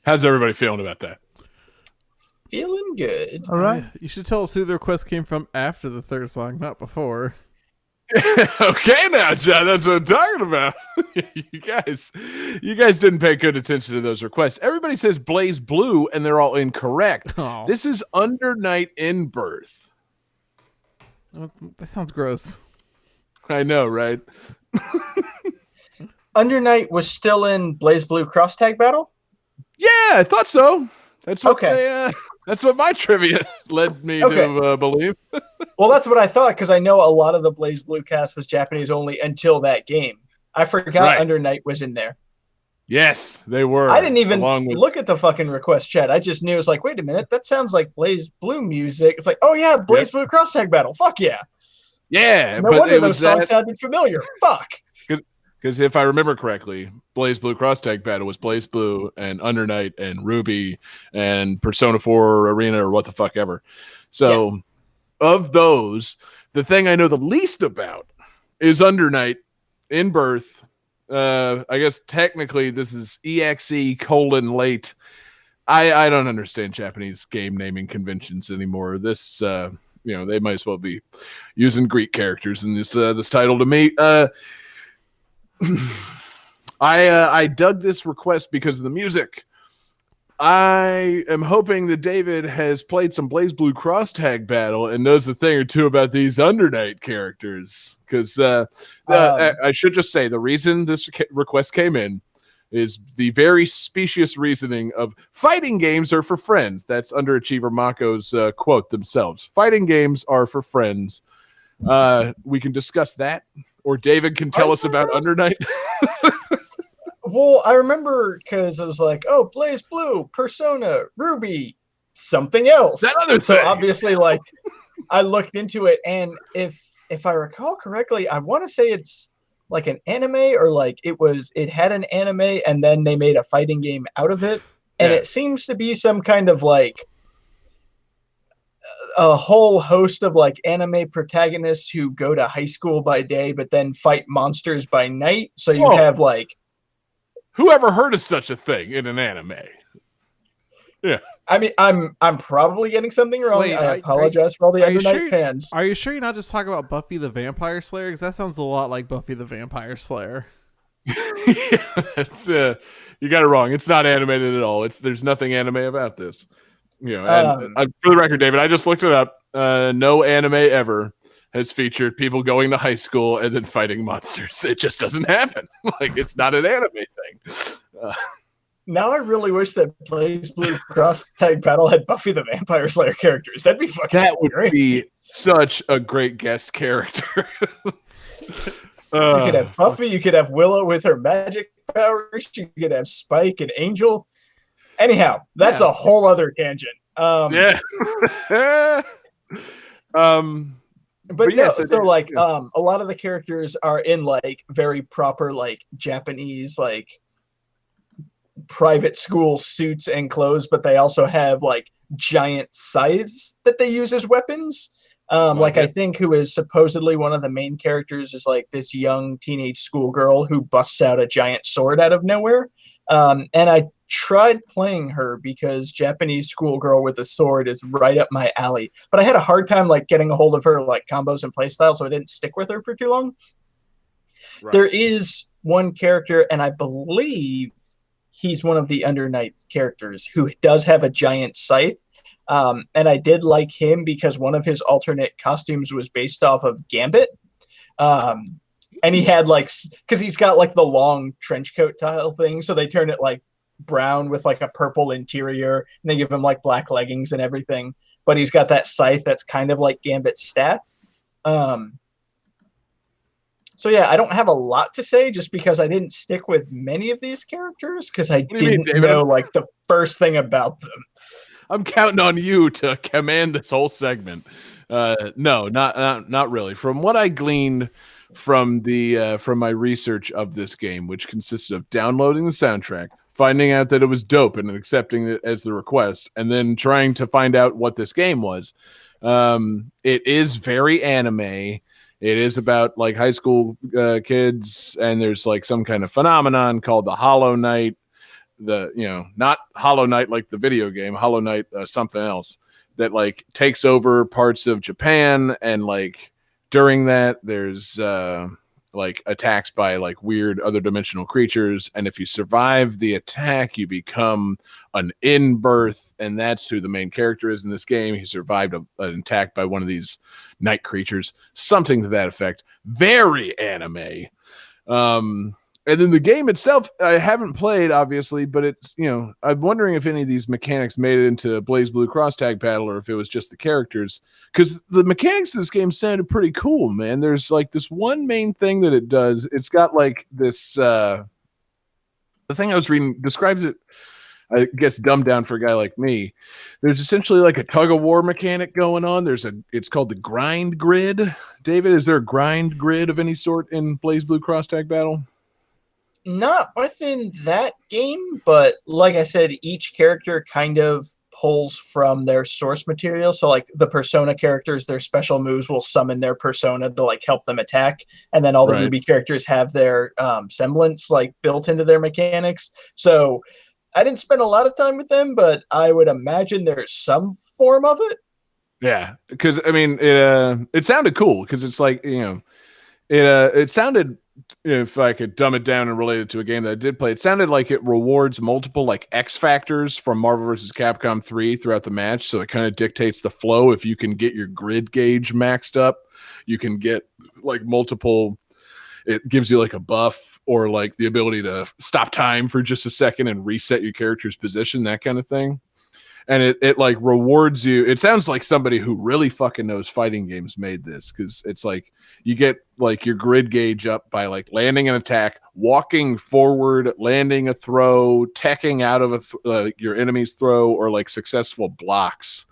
How's everybody feeling about that? Feeling good. All right. You should tell us who the request came from after the third song, not before. Okay now, John, that's what I'm talking about. you guys didn't pay good attention to those requests. Everybody says Blaze Blue, and they're all incorrect. Oh. This is Under Night in Birth. That sounds gross. I know, right? Under Night was still in Blaze Blue Cross Tag Battle? Yeah, I thought so. That's what that's what my trivia led me to believe. Well, that's what I thought, because I know a lot of the Blaze Blue cast was Japanese only until that game. I forgot Under Night was in there. Yes, they were. I didn't even look at the fucking request chat. I just knew it was like, wait a minute, that sounds like Blaze Blue music. It's like, oh yeah, Blaze Blue Cross Tag Battle. Fuck yeah. Yeah. No wonder those songs sounded familiar. Fuck. Because if I remember correctly, Blaze Blue Cross Tag Battle was Blaze Blue and Under Night and Ruby and Persona 4 Arena or what the fuck ever. So of those, the thing I know the least about is Under Night in Birth. I guess technically this is EXE:late. I don't understand Japanese game naming conventions anymore. This they might as well be using Greek characters in this title to me. I dug this request because of the music. I am hoping that David has played some Blaze Blue Cross Tag Battle and knows a thing or two about these Under Night characters. Because I should just say the reason this request came in is the very specious reasoning of fighting games are for friends. That's Underachiever Mako's quote themselves. Fighting games are for friends. We can discuss that. Or David can tell us about Under Night. Well, I remember because it was like, oh, Blaze Blue, Persona, Ruby, something else. That other so thing. Obviously, like, I looked into it, and if I recall correctly, I want to say it's like an anime, or like it had an anime, and then they made a fighting game out of it. And it seems to be some kind of like a whole host of like anime protagonists who go to high school by day, but then fight monsters by night. So you have like, whoever heard of such a thing in an anime? Yeah. I mean, I'm probably getting something wrong. Wait, I apologize for all the Under Night fans. Are you sure you're not just talking about Buffy the Vampire Slayer? Because that sounds a lot like Buffy the Vampire Slayer. Yeah, you got it wrong. It's not animated at all. There's nothing anime about this. You know, and for the record, David, I just looked it up. No anime ever has featured people going to high school and then fighting monsters. It just doesn't happen. Like, it's not an anime thing. Now I really wish that BlazBlue Cross Tag Battle had Buffy the Vampire Slayer characters. That'd be fucking great. Be such a great guest character. You could have Buffy, you could have Willow with her magic powers, you could have Spike and Angel. Anyhow, that's a whole other tangent. Yeah. But yeah, so like a lot of the characters are in like very proper like Japanese like private school suits and clothes, but they also have like giant scythes that they use as weapons. Like I think who is supposedly one of the main characters is like this young teenage schoolgirl who busts out a giant sword out of nowhere. And I tried playing her because Japanese schoolgirl with a sword is right up my alley. But I had a hard time like getting a hold of her like combos and playstyle, so I didn't stick with her for too long. Right. There is one character, and I believe he's one of the Under Night characters who does have a giant scythe. And I did like him because one of his alternate costumes was based off of Gambit. And he had like, because he's got like the long trench coat style thing, so they turn it like brown with like a purple interior, and they give him like black leggings and everything. But he's got that scythe that's kind of like Gambit's staff. So yeah, I don't have a lot to say just because I didn't stick with many of these characters because I didn't know like the first thing about them. I'm counting on you to command this whole segment. No, not really. From what I gleaned from my research of this game, which consisted of downloading the soundtrack, finding out that it was dope and accepting it as the request, and then trying to find out what this game was. It is very anime. It is about like high school kids, and there's like some kind of phenomenon called the Hollow Knight. Not Hollow Knight like the video game, Hollow Knight something else that like takes over parts of Japan, and like during that there's like attacks by like weird other dimensional creatures, and if you survive the attack you become an in-birth, and that's who the main character is in this game. He survived an attack by one of these night creatures, something to that effect. Very anime. And then the game itself, I haven't played, obviously, but it's, I'm wondering if any of these mechanics made it into BlazBlue Cross Tag Battle, or if it was just the characters. Because the mechanics of this game sounded pretty cool, man. There's like this one main thing that it does. It's got like this, the thing I was reading describes it, I guess, dumbed down for a guy like me. There's essentially like a tug of war mechanic going on. It's called the grind grid. David, is there a grind grid of any sort in BlazBlue Cross Tag Battle? Not within that game, but like I said, each character kind of pulls from their source material. So like the Persona characters, their special moves will summon their Persona to like help them attack. And then all the Ruby characters have their semblance like built into their mechanics. So I didn't spend a lot of time with them, but I would imagine there's some form of it. Yeah, because I mean, it sounded cool because it's like, it sounded, if I could dumb it down and relate it to a game that I did play, it sounded like it rewards multiple like X factors from Marvel vs. Capcom 3 throughout the match. So it kind of dictates the flow. If you can get your grid gauge maxed up, you can get like multiple, it gives you like a buff or like the ability to stop time for just a second and reset your character's position, that kind of thing. And it like rewards you. It sounds like somebody who really fucking knows fighting games made this, because it's like you get like your grid gauge up by like landing an attack, walking forward, landing a throw, teching out of your enemy's throw, or like successful blocks.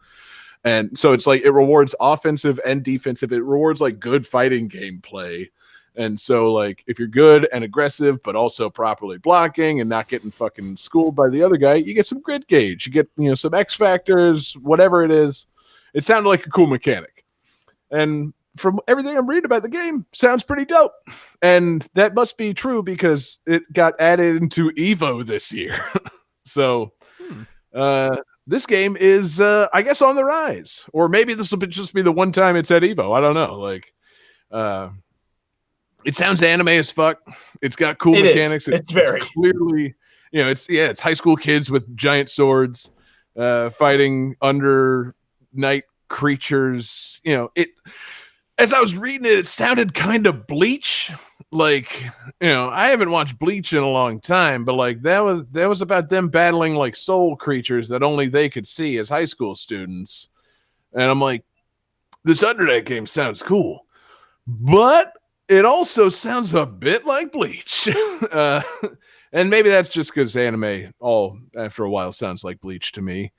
And so it's like it rewards offensive and defensive. It rewards like good fighting gameplay. And so, like, if you're good and aggressive, but also properly blocking and not getting fucking schooled by the other guy, you get some grit gauge. You get, some X factors, whatever it is. It sounded like a cool mechanic. And from everything I'm reading about the game, sounds pretty dope. And that must be true because it got added into EVO this year. So, this game is, I guess, on the rise. Or maybe this will just be the one time it's at EVO. I don't know. Like, it sounds anime as fuck. It's got cool mechanics. It's very clearly, it's high school kids with giant swords fighting under night creatures. As I was reading it sounded kind of Bleach. Like, I haven't watched Bleach in a long time, but like that was about them battling like soul creatures that only they could see as high school students. And I'm like, this Undernight game sounds cool, but it also sounds a bit like Bleach. And maybe that's just because anime after a while sounds like Bleach to me.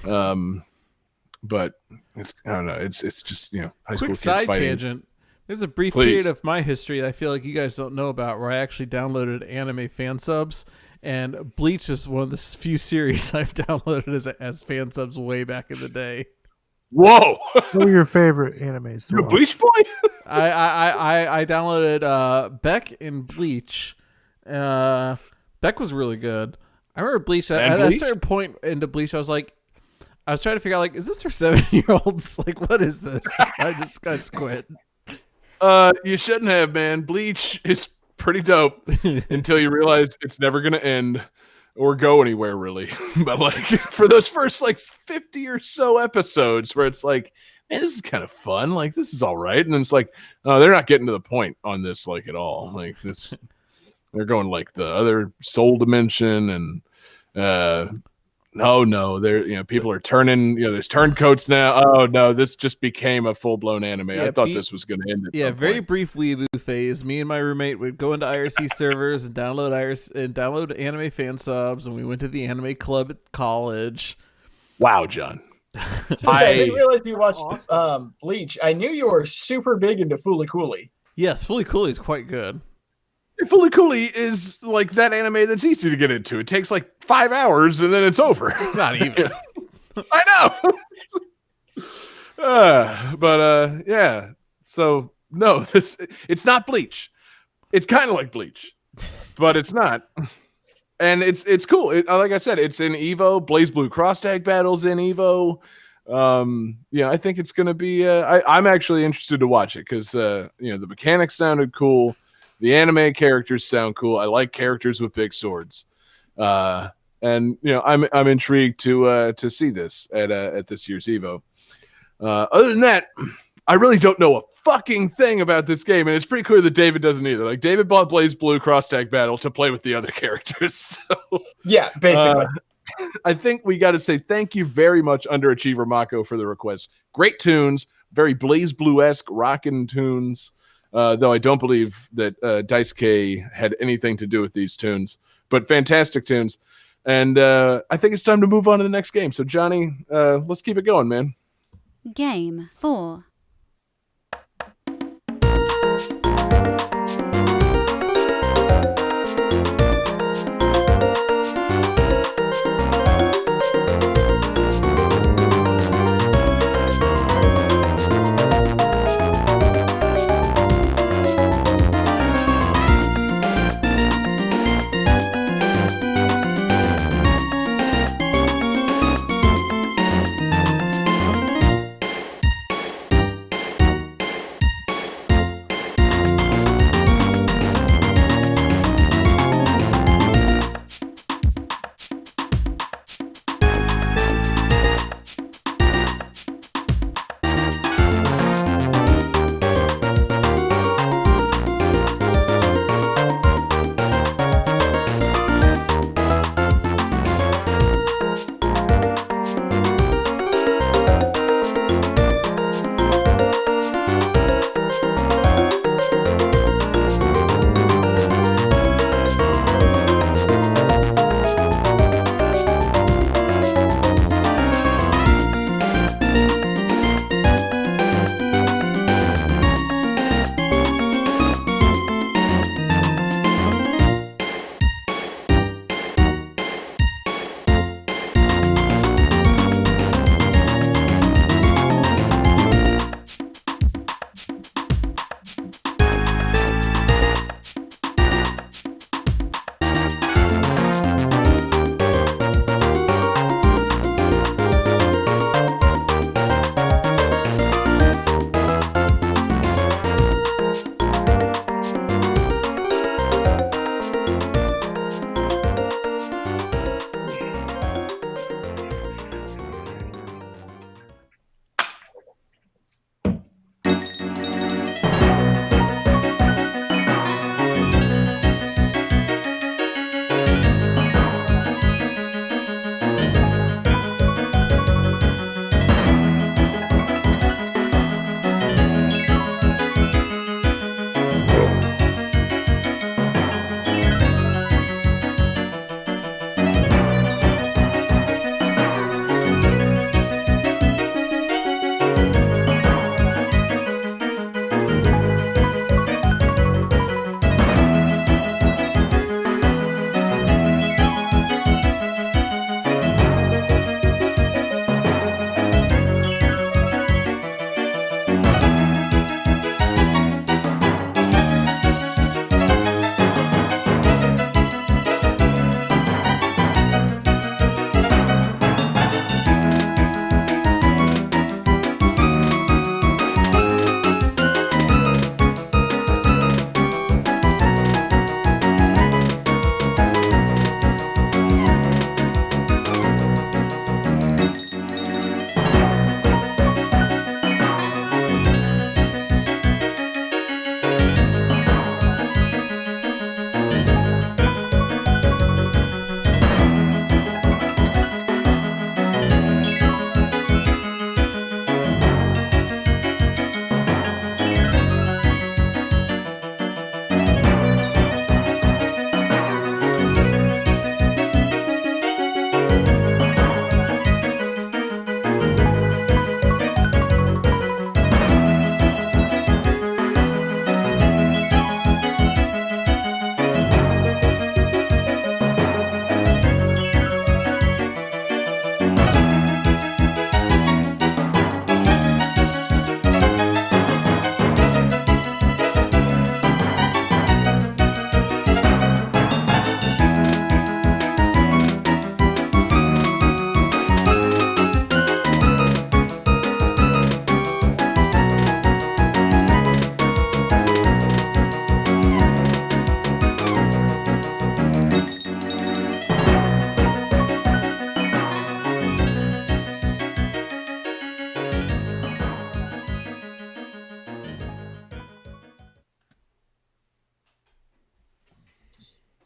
But I don't know. It's just, high school kids side fighting. Tangent. There's a brief period of my history that I feel like you guys don't know about where I actually downloaded anime fan subs, and Bleach is one of the few series I've downloaded as fan subs way back in the day. Whoa! What were your favorite animes? You're a Bleach boy? I downloaded Beck and Bleach. Beck was really good. I remember Bleach. At a certain point into Bleach, I was trying to figure out, like, is this for 7-year-olds? Like, what is this? I just quit. You shouldn't have, man. Bleach is pretty dope until you realize it's never going to end or go anywhere, really. But, like, for those first, 50 or so episodes where it's like, man, this is kind of fun. Like, this is all right. And then it's like, oh, they're not getting to the point on this, at all. Like, this, they're going, the other soul dimension and, no, there, people are turning, there's turncoats now. Oh no, this just became a full-blown anime. I thought this was going to end at some very point. brief weeaboo phase. Me and my roommate would go into IRC servers and download anime fan subs, and we went to the anime club at college. Wow, John. I didn't realize you watched Bleach. I knew you were super big into Fooly Cooly. Yes, Fooly Cooly is quite good. Fooly Cooly is like that anime that's easy to get into. It takes 5 hours and then it's over. Not even. I know. Yeah. So no, it's not Bleach. It's kind of like Bleach, but it's not. And it's cool. Like I said, it's in EVO. BlazBlue Cross Tag Battles in EVO. I think it's going to be. I'm actually interested to watch it because the mechanics sounded cool. The anime characters sound cool. I like characters with big swords, and I'm intrigued to see this at this year's EVO. Other than that, I really don't know a fucking thing about this game, and it's pretty clear that David doesn't either. Like, David bought BlazBlue Cross Tag Battle to play with the other characters. So, yeah, basically. I think we got to say thank you very much, Underachiever Mako, for the request. Great tunes, very BlazBlue-esque rockin' tunes. Though I don't believe that Daisuke had anything to do with these tunes, but fantastic tunes. And I think it's time to move on to the next game. So, Johnny, let's keep it going, man. Game 4.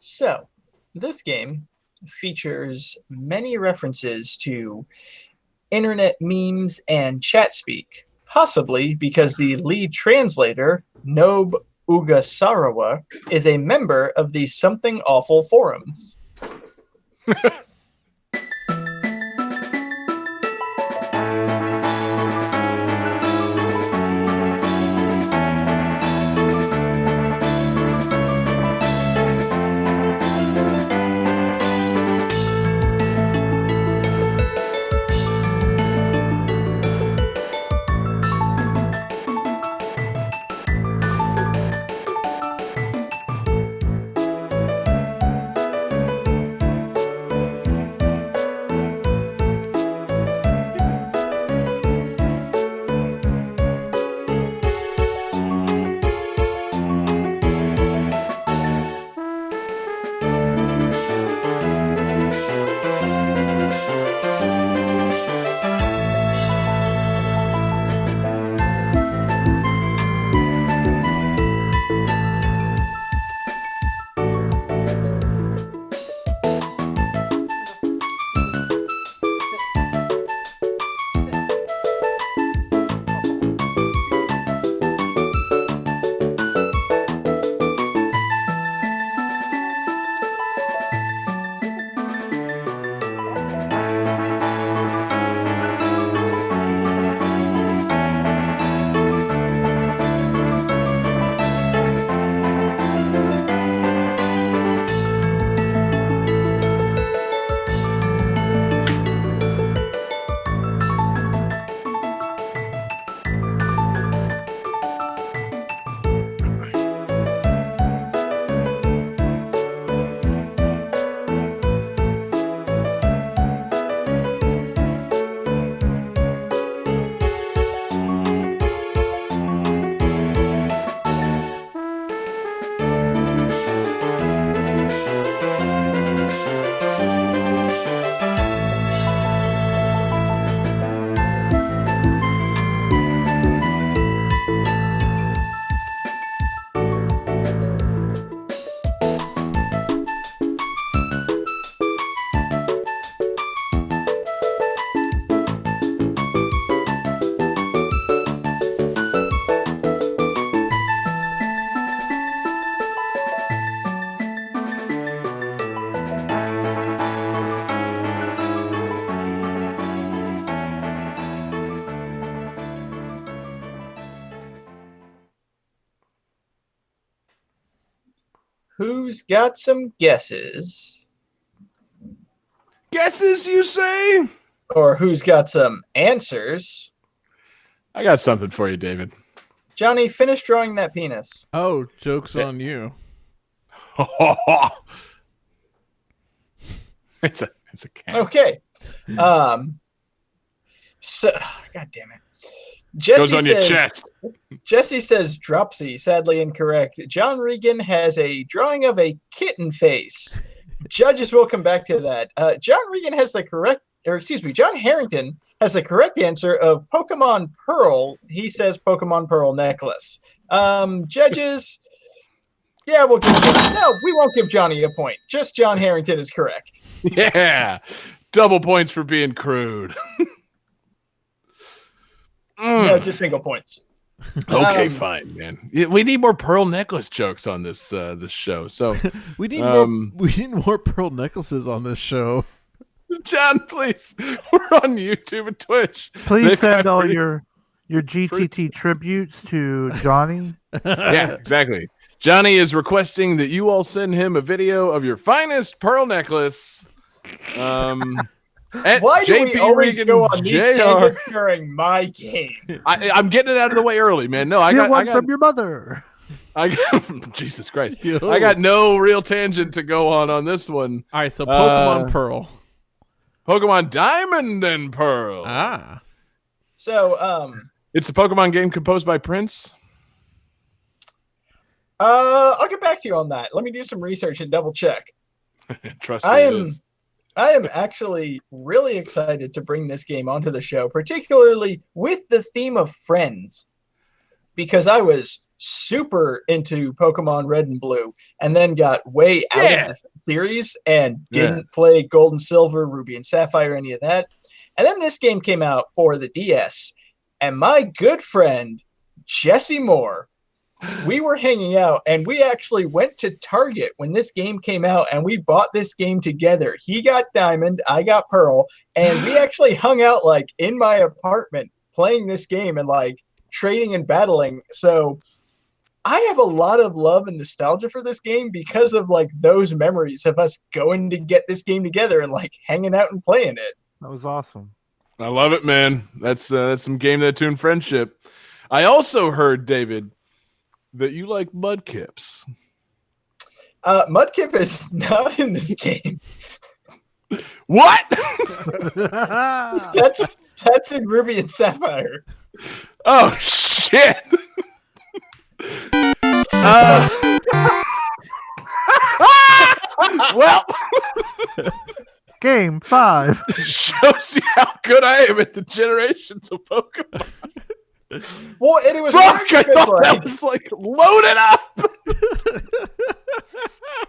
So, this game features many references to internet memes and chat speak, possibly because the lead translator, Nob Ugasarawa, is a member of the Something Awful forums. Who's got some guesses? Guesses, you say? Or who's got some answers? I got something for you, David. Johnny, finish drawing that penis. Oh, joke's on you. It's a cat. Okay. So, God damn it. Jesse Goes on your chest. Jesse says Dropsy, sadly incorrect. John Regan has a drawing of a kitten face. Judges will come back to that. John Regan has the correct, or excuse me, John Harrington has the correct answer of Pokemon Pearl. He says Pokemon Pearl necklace. Judges, yeah, we'll give no, we won't give Johnny a point. Just John Harrington is correct. Yeah. Double points for being crude. No, just single points. Okay, fine, man. We need more pearl necklace jokes on this this show. So we need more pearl necklaces on this show. John, please. We're on YouTube and Twitch. Please send all your GTT tributes to Johnny. Yeah, exactly. Johnny is requesting that you all send him a video of your finest pearl necklace. Why do we always go on these tangents during my game? I'm getting it out of the way early, man. No, I got from your mother. Jesus Christ. I got no real tangent to go on this one. All right, so Pokemon Pearl. Pokemon Diamond and Pearl. Ah. So, it's a Pokemon game composed by Prince. I'll get back to you on that. Let me do some research and double check. Trust me. I am actually really excited to bring this game onto the show, particularly with the theme of Friends. because I was super into Pokemon Red and Blue and then got way out of the series and didn't play Gold and Silver, Ruby and Sapphire, any of that. And then this game came out for the DS, and my good friend Jesse Moore, we were hanging out, and we actually went to Target when this game came out, and we bought this game together. He got Diamond, I got Pearl, and we actually hung out like in my apartment playing this game and like trading and battling. So I have a lot of love and nostalgia for this game because of like those memories of us going to get this game together and like hanging out and playing it. That was awesome. I love it, man. That's some Game That Tune friendship. I also heard, David, that you like Mudkips. Mudkip is not in this game. What? that's in Ruby and Sapphire. Oh shit. Well, Game 5 shows you how good I am at the generations of Pokemon. Well, and it was Fuck, I thought that was like loaded up.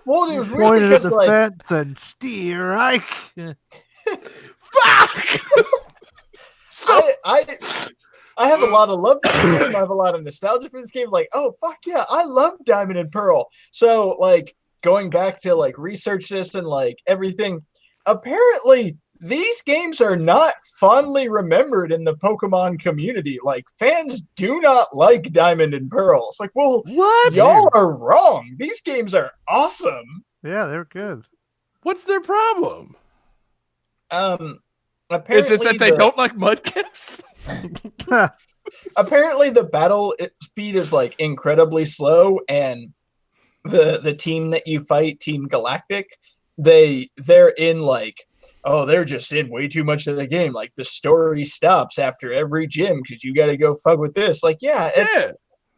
Well, it was weird pointed at because the like fence and steer. Fuck. I have a lot of love for this game. I have a lot of nostalgia for this game. Like, oh fuck yeah, I love Diamond and Pearl. So like going back to like research this and like everything, apparently these games are not fondly remembered in the Pokemon community. Like fans do not like Diamond and Pearl. It's like, well, What? y'all are wrong. These games are awesome. Yeah, they're good. What's their problem? Apparently Is it that they don't like Mudkips? Apparently the battle speed is like incredibly slow, and the team that you fight, Team Galactic, they're in like, oh, they're just in way too much of the game. Like the story stops after every gym because you got to go fuck with this. Like,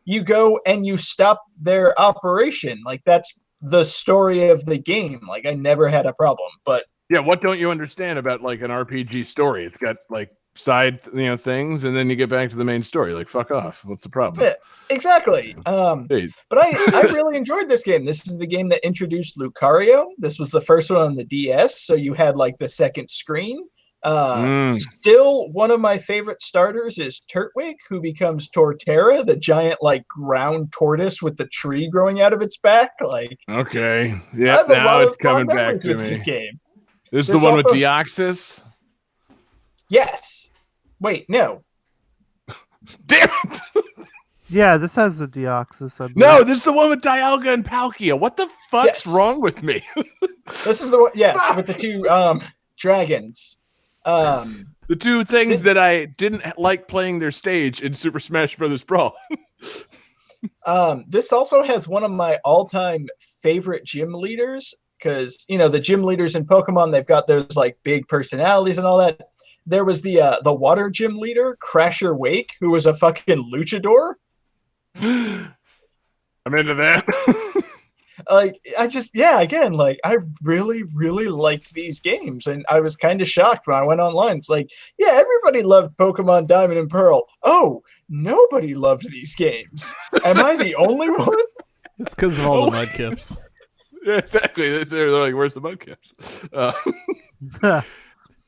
you go and you stop their operation. Like that's the story of the game. Like I never had a problem, but Yeah, what don't you understand about like an RPG story? It's got like side things, and then you get back to the main story. Like fuck off. What's the problem? yeah, exactly. Jeez. But I really enjoyed this game. This is the game that introduced Lucario. This was the first one on the DS, so you had like the second screen. Still, one of my favorite starters is Turtwig, who becomes Torterra, the giant like ground tortoise with the tree growing out of its back. Like, Okay, yeah, now it's coming back to me. Game. This is the one with Deoxys. Yes. Wait, no. Damn it! Yeah, this has the Deoxys. I believe. No, this is the one with Dialga and Palkia. What the fuck's wrong with me? This is the one. Yes, with the two dragons. The two things that I didn't like playing their stage in Super Smash Bros. Brawl. This also has one of my all-time favorite gym leaders, because the gym leaders in Pokemon, they've got those like big personalities and all that. There was the water gym leader, Crasher Wake, who was a fucking luchador. I'm into that. Like I really, really like these games, and I was kind of shocked when I went online. It's like, yeah, everybody loved Pokemon Diamond and Pearl. Oh, nobody loved these games. Am I the only one? It's because of all the Mudkips. Yeah, exactly. They're like, where's the Mudkips?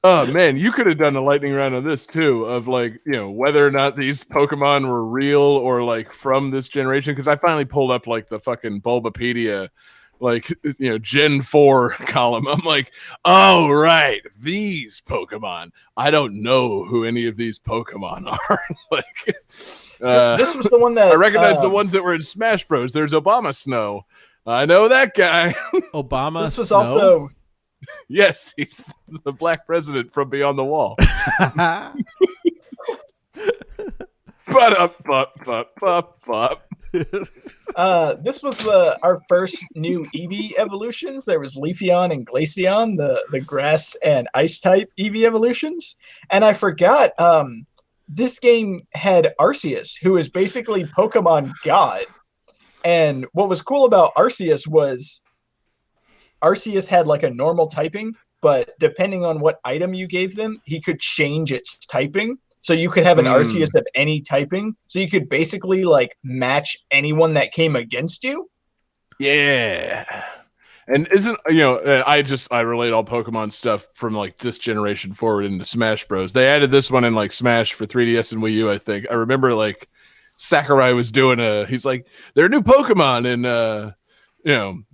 Oh man, you could have done a lightning round on this too, of like, whether or not these Pokemon were real or like from this generation. Because I finally pulled up like the fucking Bulbapedia, like Gen 4 column. I'm like, oh right, these Pokemon. I don't know who any of these Pokemon are. Like, this was the one that I recognize the ones that were in Smash Bros. There's Obama Snow. I know that guy. Obama. This was Snow? also. Yes, he's the black president from Beyond the Wall. This was our first new Eevee evolutions. There was Leafeon and Glaceon, the grass and ice type Eevee evolutions. And I forgot, this game had Arceus, who is basically Pokemon God. And what was cool about Arceus was Arceus had like a normal typing, but depending on what item you gave them, he could change its typing. So you could have an Arceus of any typing. So you could basically like match anyone that came against you. Yeah. And isn't, I relate all Pokemon stuff from like this generation forward into Smash Bros. They added this one in like Smash for 3DS and Wii U, I think. I remember like Sakurai was doing he's like, there are new Pokemon in,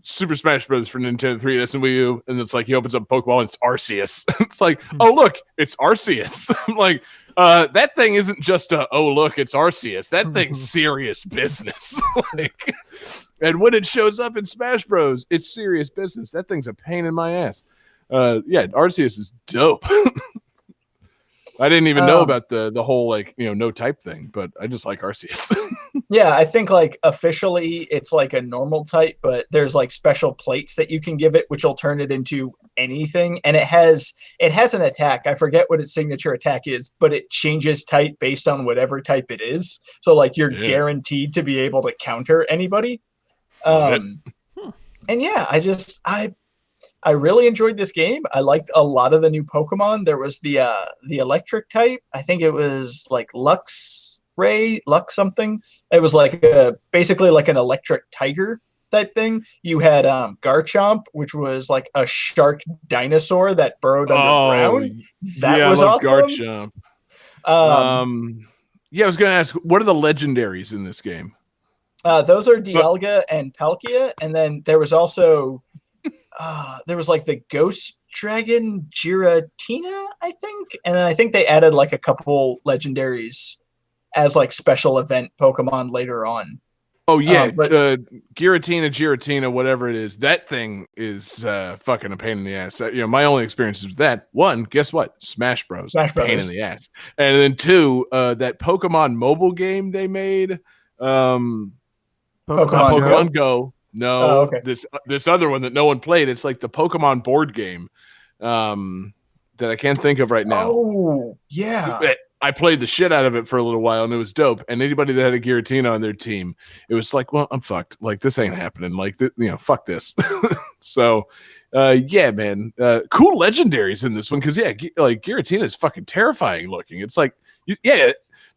Super Smash Bros. For Nintendo 3DS and Wii U. And it's like, he opens up Pokeball and it's Arceus. It's like, oh, look, it's Arceus. I'm like, that thing isn't just look, it's Arceus. That thing's serious business. Like, and when it shows up in Smash Bros, it's serious business. That thing's a pain in my ass. Arceus is dope. I didn't even know about the whole like no type thing, but I just like Arceus. Yeah, I think like officially it's like a normal type, but there's like special plates that you can give it, which will turn it into anything. And it has an attack. I forget what its signature attack is, but it changes type based on whatever type it is. So like you're guaranteed to be able to counter anybody. And yeah, I really enjoyed this game. I liked a lot of the new Pokemon. There was the electric type. I think it was like Lux something. It was like basically like an electric tiger type thing. You had Garchomp, which was like a shark dinosaur that burrowed underground. That was awesome. Garchomp. I was going to ask, what are the legendaries in this game? Those are Dialga and Palkia, and then there was also there was like the Ghost Dragon Giratina, I think, and then I think they added like a couple legendaries as like special event Pokemon later on. Oh yeah, but Giratina, whatever it is, that thing is fucking a pain in the ass. My only experience is that. One, guess what? Smash Bros. Pain in the ass. And then two, that Pokemon mobile game they made. Pokemon Go. No, okay. This other one that no one played. It's like the Pokemon board game that I can't think of right now. Oh, yeah. I played the shit out of it for a little while, and it was dope. And anybody that had a Giratina on their team, it was like, well, I'm fucked. Like, this ain't happening. Like, fuck this. So, yeah, man. Cool legendaries in this one because, like, Giratina is fucking terrifying looking. It's like,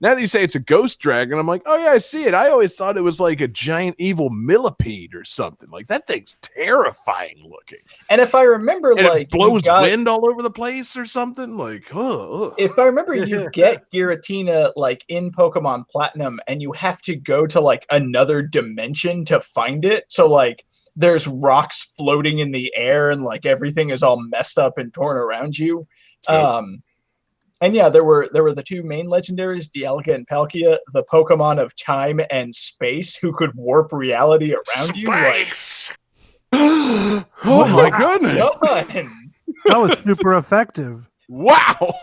now that you say it's a ghost dragon, I'm like, oh yeah, I see it. I always thought it was like a giant evil millipede or something. Like that thing's terrifying looking. And if I remember, it blows wind all over the place or something. Like, if I remember, you get Giratina like in Pokemon Platinum, and you have to go to like another dimension to find it. So like, there's rocks floating in the air, and like everything is all messed up and torn around you. And yeah, there were the two main legendaries, Dialga and Palkia, the Pokemon of time and space who could warp reality around you. Like, oh my goodness. That was super effective. Wow.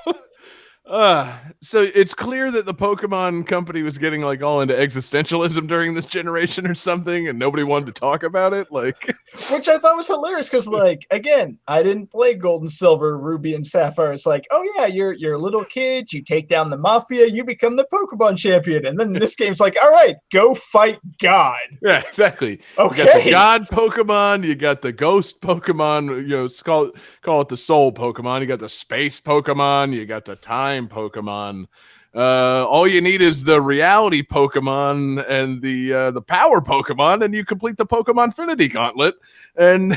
So it's clear that the Pokemon company was getting like all into existentialism during this generation or something, and nobody wanted to talk about it. Like, which I thought was hilarious because, like, again, I didn't play Gold and Silver, Ruby and Sapphire. It's like, oh yeah, you're a little kid, you take down the Mafia, you become the Pokemon champion, and then this game's like, all right, go fight God. Yeah, exactly. Okay. You got the God Pokemon, you got the Ghost Pokemon, call it the Soul Pokemon. You got the Space Pokemon, you got the Time Pokemon. All you need is the reality Pokemon and the power Pokemon, and you complete the Pokemon Infinity Gauntlet. And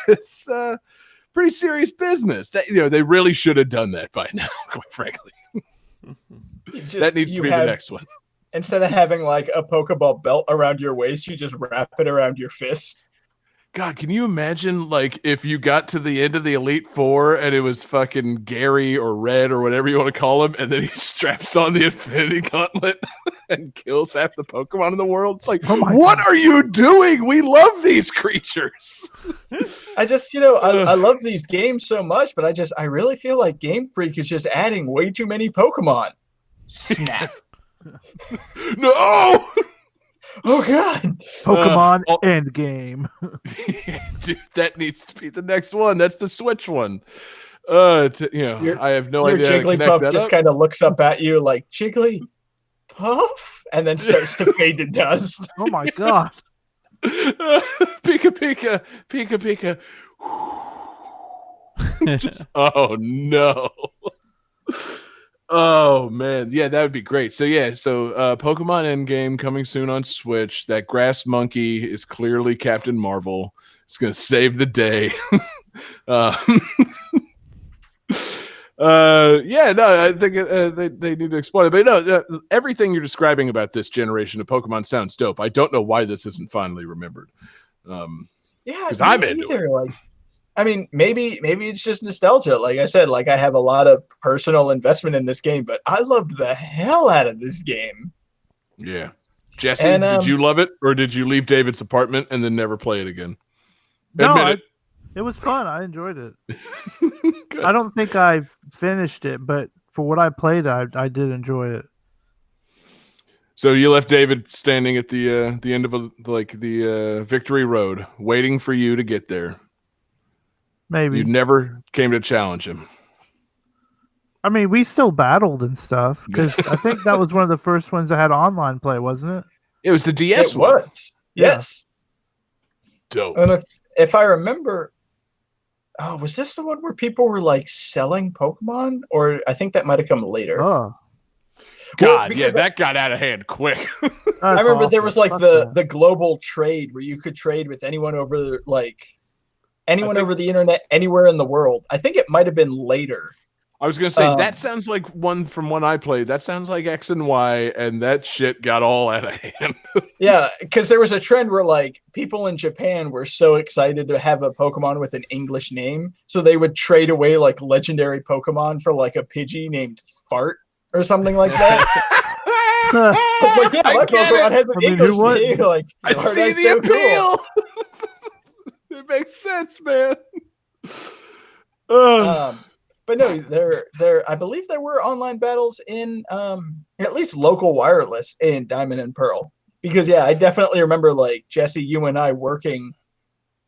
it's pretty serious business. That they really should have done that by now, quite frankly. That needs to be the next one. Instead of having like a Pokeball belt around your waist, you just wrap it around your fist. God, can you imagine, like, if you got to the end of the Elite Four and it was fucking Gary or Red or whatever you want to call him, and then he straps on the Infinity Gauntlet and kills half the Pokemon in the world? It's like, what are you doing? We love these creatures. I just, I love these games so much, but I really feel like Game Freak is just adding way too many Pokemon. Snap. No! Oh God! Pokemon Endgame. Dude, that needs to be the next one. That's the Switch one. I have no idea. Your Jigglypuff just kind of looks up at you like, Jigglypuff, and then starts to fade to dust. Oh my God! Pika Pika, Pika Pika. Oh no! Oh man, yeah, that would be great. So Pokemon Endgame coming soon on Switch. That grass monkey is clearly Captain Marvel. It's gonna save the day. I think they need to explain it. But everything you're describing about this generation of Pokemon sounds dope. I don't know why this isn't finally remembered. Because I'm into it. Like, I mean, maybe it's just nostalgia. Like I said, like I have a lot of personal investment in this game, but I loved the hell out of this game. Yeah. Jesse, did you love it, or did you leave David's apartment and then never play it again? No, it was fun. I enjoyed it. I don't think I finished it, but for what I played, I did enjoy it. So you left David standing at the end of the Victory Road, waiting for you to get there. Maybe you never came to challenge him. I mean, we still battled and stuff because I think that was one of the first ones that had online play, wasn't it? It was the DS one. It was. Yes. Dope. And if I remember, was this the one where people were like selling Pokemon? Or I think that might have come later. Oh. God, that got out of hand quick. I remember there was like the global trade where you could trade with anyone over the internet anywhere in the world. I think it might have been later. I was going to say, that sounds like one from when I played. That sounds like X and Y, and that shit got all out of hand. Yeah, because there was a trend where like people in Japan were so excited to have a Pokemon with an English name, so they would trade away like legendary Pokemon for like a Pidgey named Fart or something like that. It's like, yeah, my Pokemon has an English name. Like, I see the appeal. Cool. It makes sense, man. But no, there. I believe there were online battles in at least local wireless in Diamond and Pearl. Because I definitely remember like Jesse, you and I working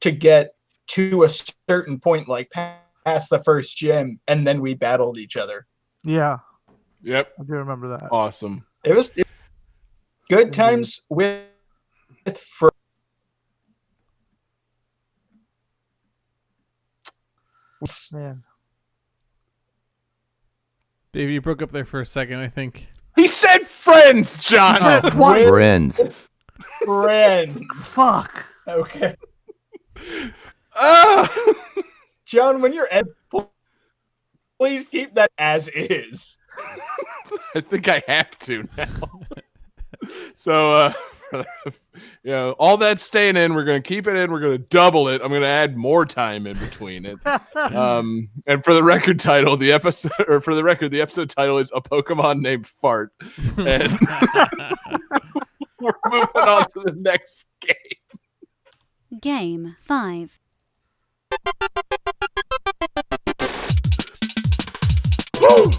to get to a certain point, like past the first gym, and then we battled each other. Yeah. Yep. I do remember that. Awesome. It was good times with man. Dave, you broke up there for a second, I think. He said friends, John. Friends. Friends. Fuck. Okay. John, when you're please keep that as is. I think I have to now. So, all that's staying in. We're going to keep it in. We're going to double it. I'm going to add more time in between it. And for the record title, the episode title is A Pokemon Named Fart. And we're moving on to the next game. Game 5. Woo!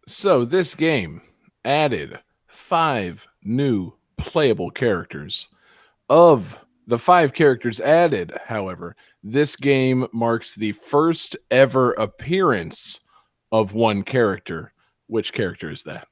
So this game added 5 new playable characters. Of the 5 characters added, however, this game marks the first ever appearance of one character. Which character is that?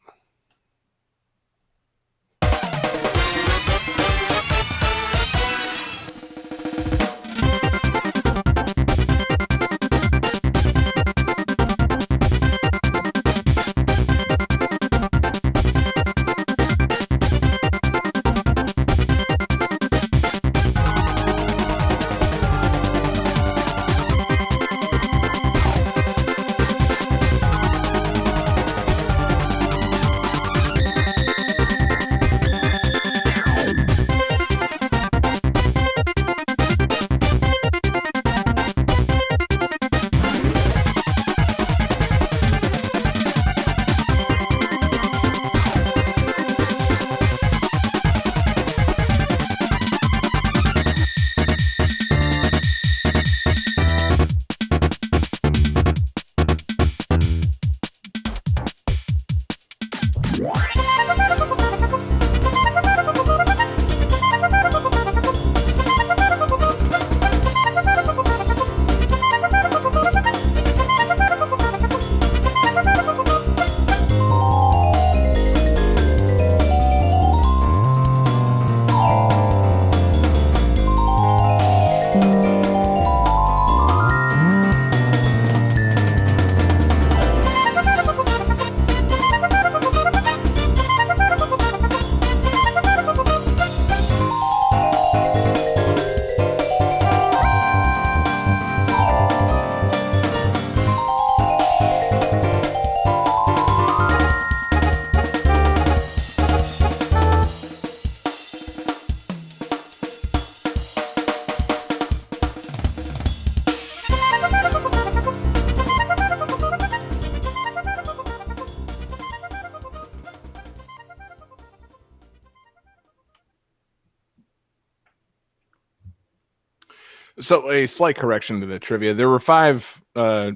So a slight correction to the trivia. There were 5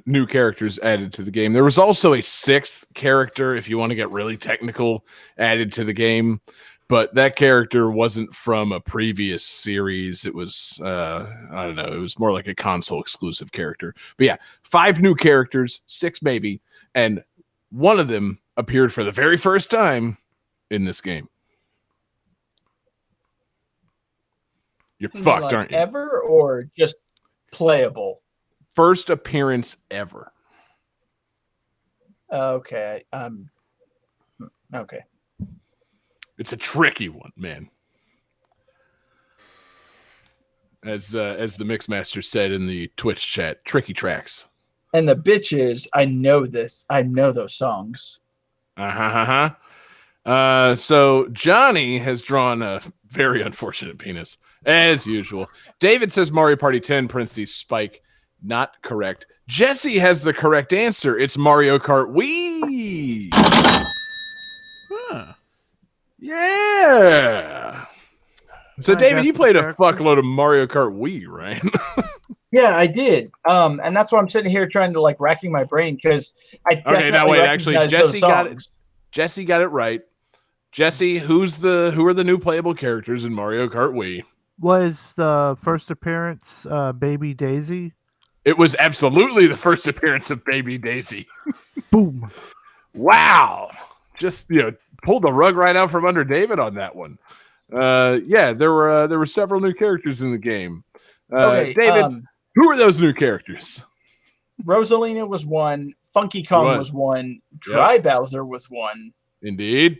new characters added to the game. There was also a 6th character, if you want to get really technical, added to the game. But that character wasn't from a previous series. It was, I don't know, it was more like a console exclusive character. But yeah, 5 new characters, 6 maybe. And one of them appeared for the very first time in this game. You're fucked, like aren't you? Ever or just playable? First appearance ever. Okay. Okay. It's a tricky one, man. As the Mixmaster said in the Twitch chat, tricky tracks. And the bitch is, I know this. I know those songs. So Johnny has drawn a very unfortunate penis, as usual. David says Mario Party 10, parentheses, Spike. Not correct. Jesse has the correct answer. It's Mario Kart Wii. Huh. Yeah. So, David, you played a fuckload of Mario Kart Wii, right? Yeah, I did. And that's why I'm sitting here trying to like racking my brain because I actually Jesse got it. Jesse got it right. Jesse, who are the new playable characters in Mario Kart Wii? Was the first appearance Baby Daisy? It was absolutely the first appearance of Baby Daisy. Boom. Wow. Just, pulled the rug right out from under David on that one. Yeah, there were several new characters in the game. Okay, David, who are those new characters? Rosalina was one. Funky Kong was one. Dry Bowser was one. Indeed.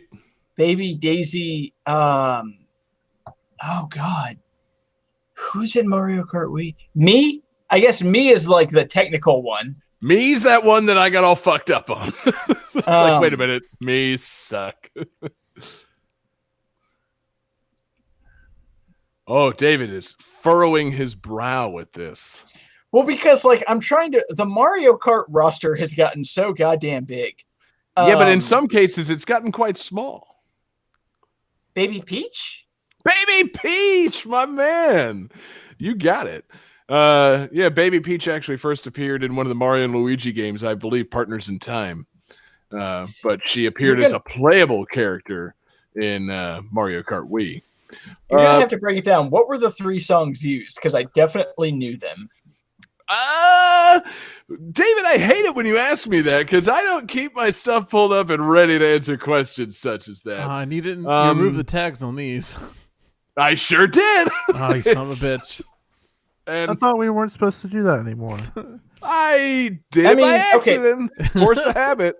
Baby Daisy. Oh God, who's in Mario Kart Wii? Me? I guess me is like the technical one. Me's that one that I got all fucked up on. It's like, wait a minute, me suck. Oh, David is furrowing his brow with this. Well, because the Mario Kart roster has gotten so goddamn big. Yeah, but in some cases it's gotten quite small. Baby Peach? Baby Peach, my man. You got it. Yeah, Baby Peach actually first appeared in one of the Mario and Luigi games, I believe, Partners in Time. but she appeared as a playable character in Mario Kart Wii. You're gonna have to break it down. What were the 3 songs used? Because I definitely knew them. David, I hate it when you ask me that because I don't keep my stuff pulled up and ready to answer questions such as that. I needed to remove the tags on these. I sure did. Oh, you son of a bitch. And I thought we weren't supposed to do that anymore. I did by accident. Okay. Force a habit.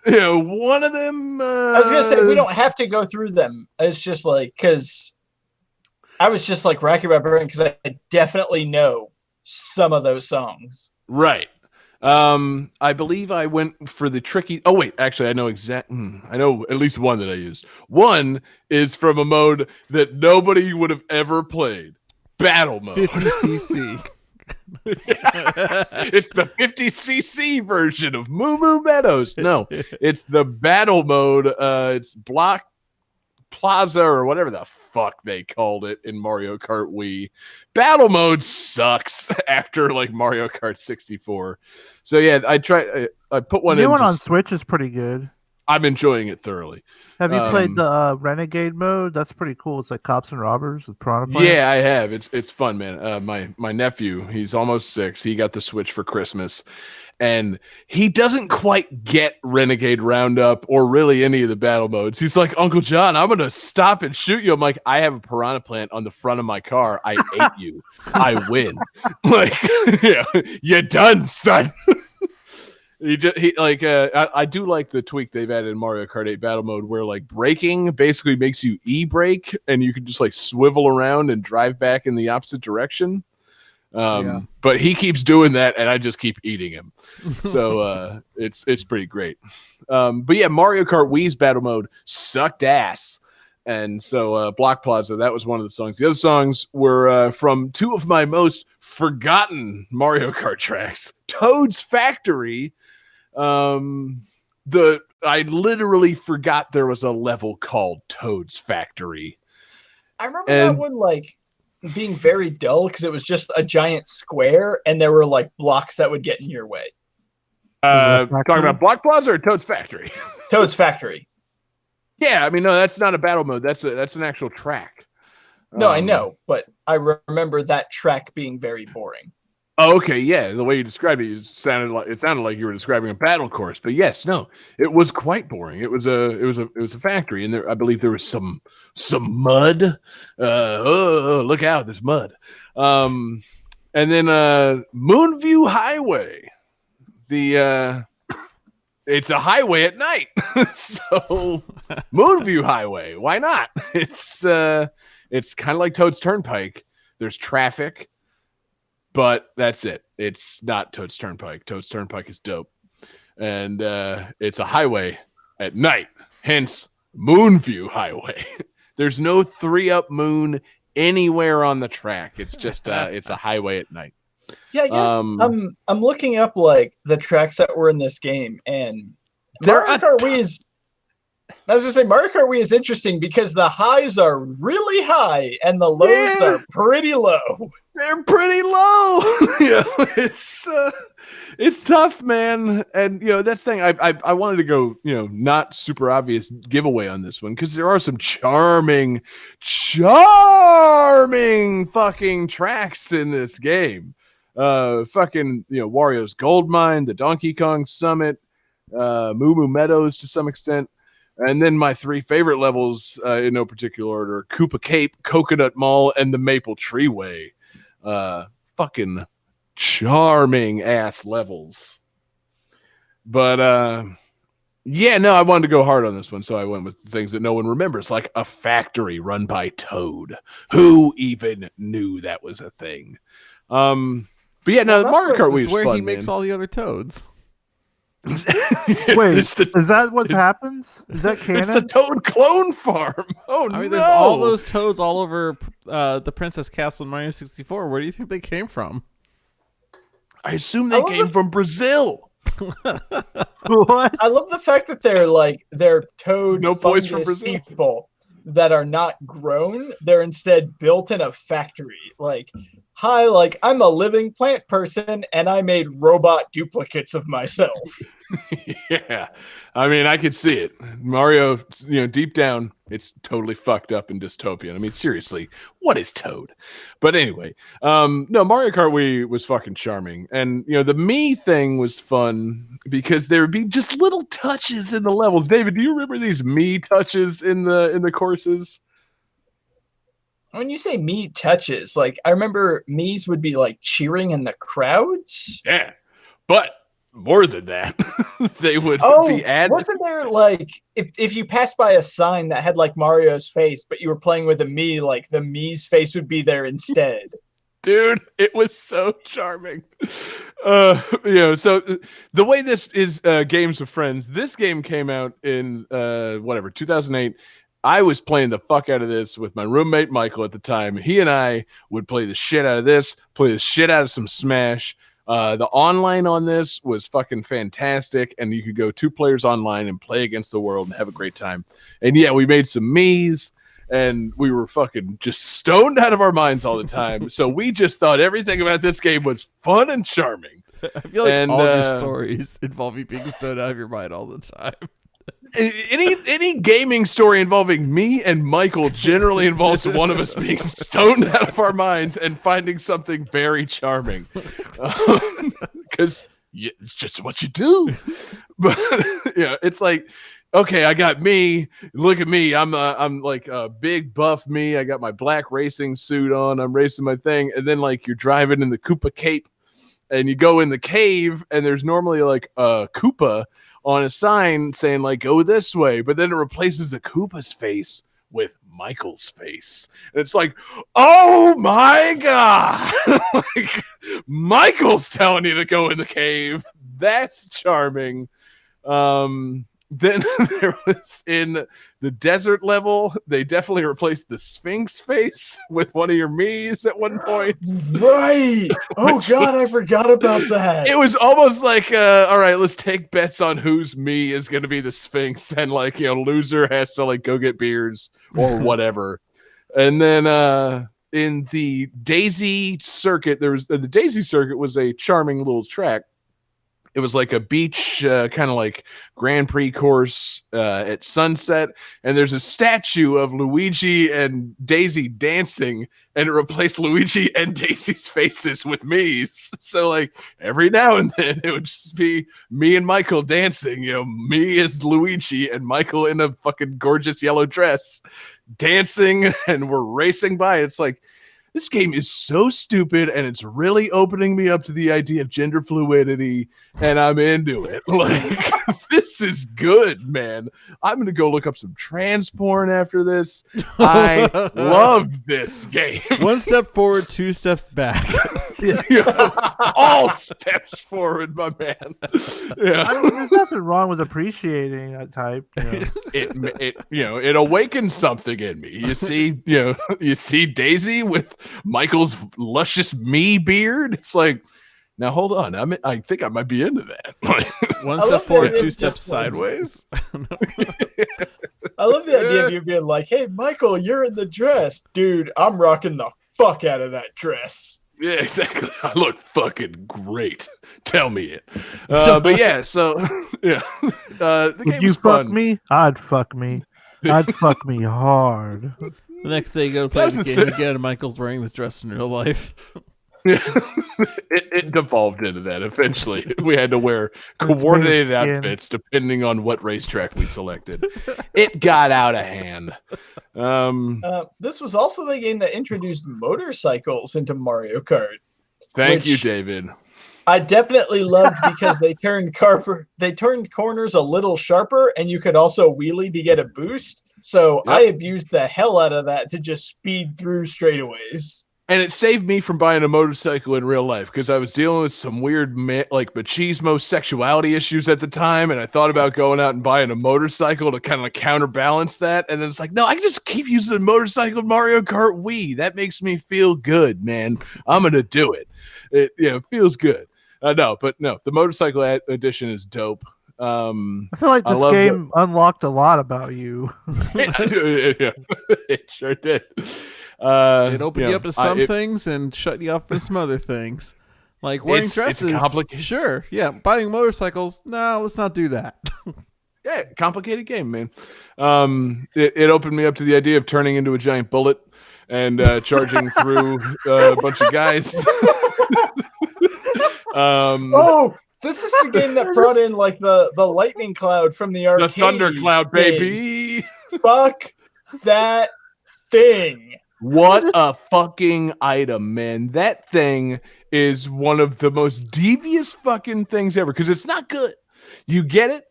You know, one of them. I was gonna say we don't have to go through them. It's just like because I was just like racking my brain because I definitely know some of those songs. Right. I believe I went for the tricky. Oh wait, actually, I know I know at least one that I used. One is from a mode that nobody would have ever played. Battle mode. 50cc. It's the 50cc version of Moo Moo Meadows. No, it's the battle mode. It's Block Plaza or whatever the fuck they called it in Mario Kart Wii. Battle mode sucks after like Mario Kart 64. So yeah, I put one in. The new one on Switch is pretty good. I'm enjoying it thoroughly. Have you played the Renegade mode? That's pretty cool. It's like cops and robbers with Piranha Plant. Yeah, I have. It's fun, man. My nephew, he's almost 6. He got the Switch for Christmas, and he doesn't quite get Renegade Roundup or really any of the battle modes. He's like, Uncle John, I'm gonna stop and shoot you. I'm like, I have a Piranha Plant on the front of my car. I ate you. I win. Like, yeah, you're done, son. I do like the tweak they've added in Mario Kart 8 Battle Mode where like braking basically makes you e-brake and you can just like swivel around and drive back in the opposite direction. But he keeps doing that and I just keep eating him. So it's pretty great. But yeah, Mario Kart Wii's Battle Mode sucked ass. And so Block Plaza, that was one of the songs. The other songs were from 2 of my most forgotten Mario Kart tracks. Toad's Factory. I literally forgot there was a level called Toad's Factory. I remember that one like being very dull because it was just a giant square and there were like blocks that would get in your way. Talking about Block Plaza or Toad's Factory? Toad's Factory. Yeah, I mean, no, that's not a battle mode. That's an actual track. No, I know, but I remember that track being very boring. Oh, okay, yeah. The way you described it, it sounded like you were describing a battle course. But yes, no, it was quite boring. It was a factory, and I believe there was some mud. Look out, there's mud. And then Moonview Highway. It's a highway at night. So Moonview Highway, why not? It's kind of like Toad's Turnpike. There's traffic. But that's it. It's not Toad's Turnpike. Toad's Turnpike is dope. And it's a highway at night. Hence, Moonview Highway. There's no 3-up moon anywhere on the track. It's just it's a highway at night. Yeah, I guess I'm looking up like the tracks that were in this game, and Mario Kart Wii is. I was gonna say Mario Kart Wii is interesting because the highs are really high and the lows are pretty low. They're pretty low. It's tough, man. And that's the thing. I wanted to go, not super obvious giveaway on this one because there are some charming fucking tracks in this game. Wario's Gold Mine, the Donkey Kong Summit, Moo Moo Meadows to some extent. And then my 3 favorite levels, in no particular order, Koopa Cape, Coconut Mall, and the Maple Tree Way. Fucking charming ass levels. But I wanted to go hard on this one, so I went with things that no one remembers, like a factory run by Toad. Who even knew that was a thing? Mario Kart Wii is where fun, he makes all the other Toads. Wait, is that what happens? Is that canon? It's the Toad clone farm. Oh, no. There's all those Toads all over the Princess Castle in Mario 64. Where do you think they came from? I assume they came from Brazil. What? I love the fact that they're Toad people that are not grown. They're instead built in a factory. Like, hi, like I'm a living plant person and I made robot duplicates of myself. Yeah, I mean, I could see it. Mario, deep down, it's totally fucked up and dystopian. I mean, seriously, what is Toad? But anyway, no, Mario Kart Wii was fucking charming, and the me thing was fun because there would be just little touches in the levels. David, do you remember these me touches in the courses? When you say me touches, like I remember me's would be like cheering in the crowds. Yeah, but more than that, they would be added. Wasn't there like if you passed by a sign that had like Mario's face, but you were playing with a me, like the me's face would be there instead? Dude, it was so charming. So the way this is Games with Friends, this game came out in 2008. I was playing the fuck out of this with my roommate Michael at the time. He and I would play the shit out of this, play the shit out of some Smash. The online on this was fucking fantastic, and you could go 2 players online and play against the world and have a great time. And yeah, we made some me's, and we were fucking just stoned out of our minds all the time. So we just thought everything about this game was fun and charming. I feel like all your stories involve you being stoned out of your mind all the time. Any gaming story involving me and Michael generally involves one of us being stoned out of our minds and finding something very charming, because it's just what you do. But it's like, okay, I got me. Look at me. I'm like a big buff me. I got my black racing suit on. I'm racing my thing, and then like you're driving in the Koopa Cape, and you go in the cave, and there's normally like a Koopa on a sign saying like go this way, but then it replaces the Koopa's face with Michael's face, and it's like, oh my god, like Michael's telling you to go in the cave. That's charming. Then there was in the desert level, they definitely replaced the Sphinx face with one of your me's at one point. Right. Oh god, I forgot about that. It was almost like, all right, let's take bets on whose me is going to be the Sphinx, and like, loser has to like go get beers or whatever. And then in the Daisy circuit, there was the Daisy circuit was a charming little track. It was like a beach kind of like Grand Prix course at sunset. And there's a statue of Luigi and Daisy dancing, and it replaced Luigi and Daisy's faces with me's. So like every now and then it would just be me and Michael dancing, me as Luigi and Michael in a fucking gorgeous yellow dress dancing, and we're racing by. It's like, this game is so stupid, and it's really opening me up to the idea of gender fluidity, and I'm into it. Like, this is good, man. I'm going to go look up some trans porn after this. I love this game. 1 step forward, 2 steps back. All steps forward, my man. Yeah. There's nothing wrong with appreciating that type. It awakens something in me. You see Daisy with Michael's luscious me beard. It's like, now hold on, I think I might be into that. 1 step forward, 2 steps sideways. I love the idea of you being like, hey Michael, you're in the dress. Dude, I'm rocking the fuck out of that dress. Yeah, exactly. I look fucking great. Tell me it. But yeah, so yeah. The Would game you was fuck fun. me? I'd fuck me. I'd fuck me hard. The next day you go to play the game again, and Michael's wearing the dress in real life. Yeah. It devolved into that eventually. We had to wear coordinated outfits depending on what racetrack we selected. It got out of hand. This was also the game that introduced motorcycles into Mario Kart. Thank you, David. I definitely loved because they turned corners a little sharper, and you could also wheelie to get a boost. So I abused the hell out of that to just speed through straightaways. And it saved me from buying a motorcycle in real life because I was dealing with some weird like machismo sexuality issues at the time, and I thought about going out and buying a motorcycle to kind of counterbalance that. And then it's like, no, I can just keep using the motorcycle in Mario Kart Wii. That makes me feel good, man. I'm gonna do it. It feels good. The motorcycle edition is dope. I feel like this game unlocked a lot about you. It sure did. It opened you up to some things and shut you up for some other things. Like wearing dresses. It's complicated. Sure, yeah. Biting motorcycles, no, let's not do that. Yeah, complicated game, man. It opened me up to the idea of turning into a giant bullet and charging through a bunch of guys. This is the game that brought in like the lightning cloud from the arcade. The thunder cloud, baby. Fuck that thing. What a fucking item, man. That thing is one of the most devious fucking things ever because it's not good. You get it,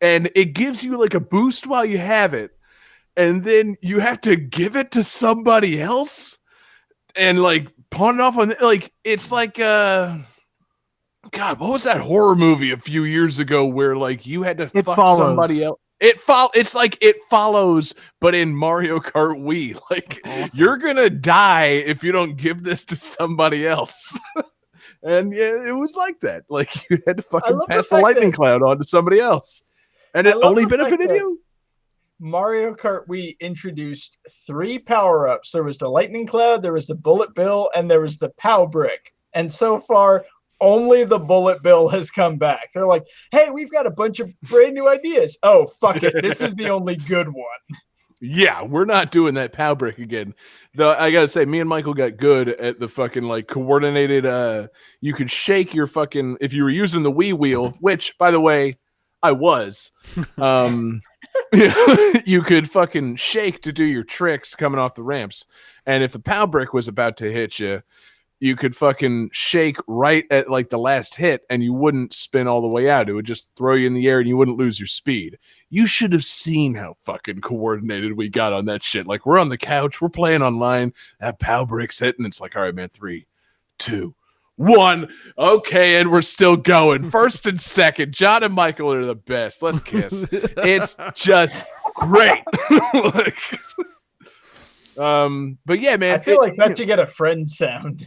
and it gives you like a boost while you have it, and then you have to give it to somebody else and like pawn it off on like it's like God, what was that horror movie a few years ago where like you had to fuck somebody else? It's like It Follows, but in Mario Kart Wii. Like you're gonna die if you don't give this to somebody else. And yeah, it was like that. Like you had to fucking pass the lightning cloud on to somebody else, and it only benefited you. Mario Kart Wii introduced 3 power-ups. There was the lightning cloud, there was the bullet bill, and there was the POW brick. And so far, only the bullet bill has come back. They're like, hey, we've got a bunch of brand new ideas. Oh, fuck it. This is the only good one. Yeah, we're not doing that POW brick again. Though I gotta say, me and Michael got good at the fucking like coordinated. You could shake your fucking if you were using the Wii wheel, which by the way, I was. You could fucking shake to do your tricks coming off the ramps, and if the POW brick was about to hit you, you could fucking shake right at like the last hit and you wouldn't spin all the way out. It would just throw you in the air and you wouldn't lose your speed. You should have seen how fucking coordinated we got on that shit. Like we're on the couch, we're playing online, that POW brick's hitting. It's like, all right, man, 3, 2, 1. Okay, and we're still going. First and second. John and Michael are the best. Let's kiss. It's just great. But yeah, man. I feel like that should get a friend sound.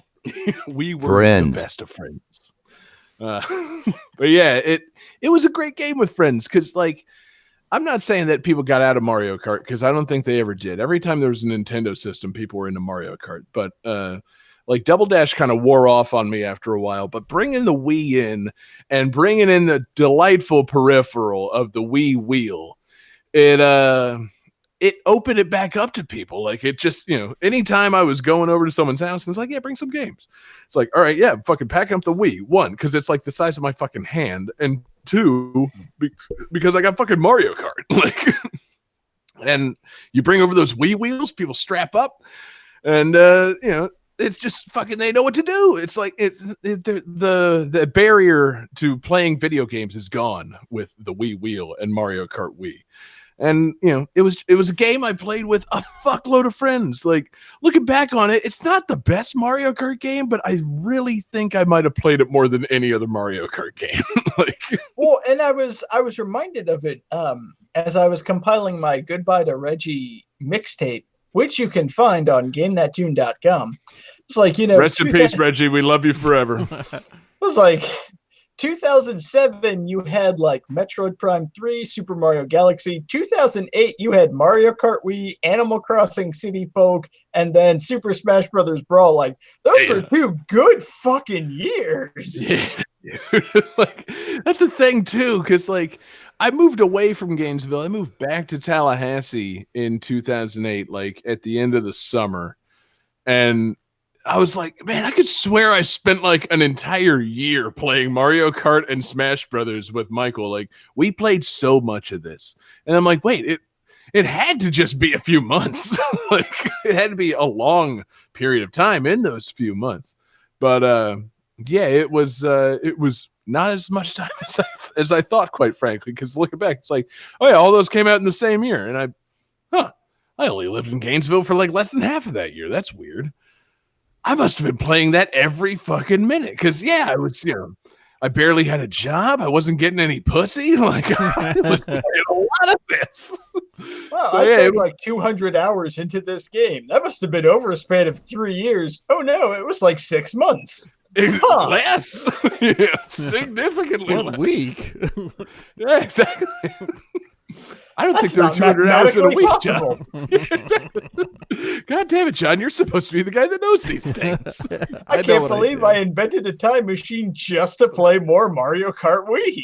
We were the best of friends. But yeah, it was a great game with friends because, like, I'm not saying that people got out of Mario Kart because I don't think they ever did. Every time there was a Nintendo system, people were into Mario Kart. But like Double Dash kind of wore off on me after a while. But bringing the Wii in and bringing in the delightful peripheral of the Wii wheel, it opened it back up to people. Like it just, anytime I was going over to someone's house and it's like, yeah, bring some games. It's like, all right, yeah, fucking packing up the Wii. 1, because it's like the size of my fucking hand. And 2, because I got fucking Mario Kart. Like, and you bring over those Wii wheels, people strap up and, it's just fucking, they know what to do. It's like, the barrier to playing video games is gone with the Wii wheel and Mario Kart Wii. And, it was a game I played with a fuckload of friends. Like, looking back on it, it's not the best Mario Kart game, but I really think I might have played it more than any other Mario Kart game. Well, and I was reminded of it as I was compiling my Goodbye to Reggie mixtape, which you can find on GameThatTune.com. It's like, Rest in peace, Reggie. We love you forever. It was like 2007, you had like Metroid Prime 3, Super Mario Galaxy. 2008, you had Mario Kart Wii, Animal Crossing City Folk, and then Super Smash Brothers Brawl. Like, those were 2 good fucking years. Yeah. Like, that's the thing, too, because, like, I moved away from Gainesville. I moved back to Tallahassee in 2008, like, at the end of the summer. And I was like, man, I could swear I spent like an entire year playing Mario Kart and Smash Brothers with Michael. Like, we played so much of this. And I'm like, wait, it had to just be a few months. Like, it had to be a long period of time in those few months. But yeah, it was not as much time as I thought, quite frankly, because looking back, it's like, oh yeah, all those came out in the same year. And I only lived in Gainesville for like less than half of that year. That's weird. I must have been playing that every fucking minute. Because, yeah, I was, I barely had a job. I wasn't getting any pussy. Like, I was playing a lot of this. Well, I said like 200 hours into this game. That must have been over a span of 3 years. Oh, no, it was like 6 months. Less. Yeah, significantly less. 1 week. Yeah, exactly. I don't think there were 200 hours in a week, John. God damn it, John! You're supposed to be the guy that knows these things. I can't believe I invented a time machine just to play more Mario Kart Wii.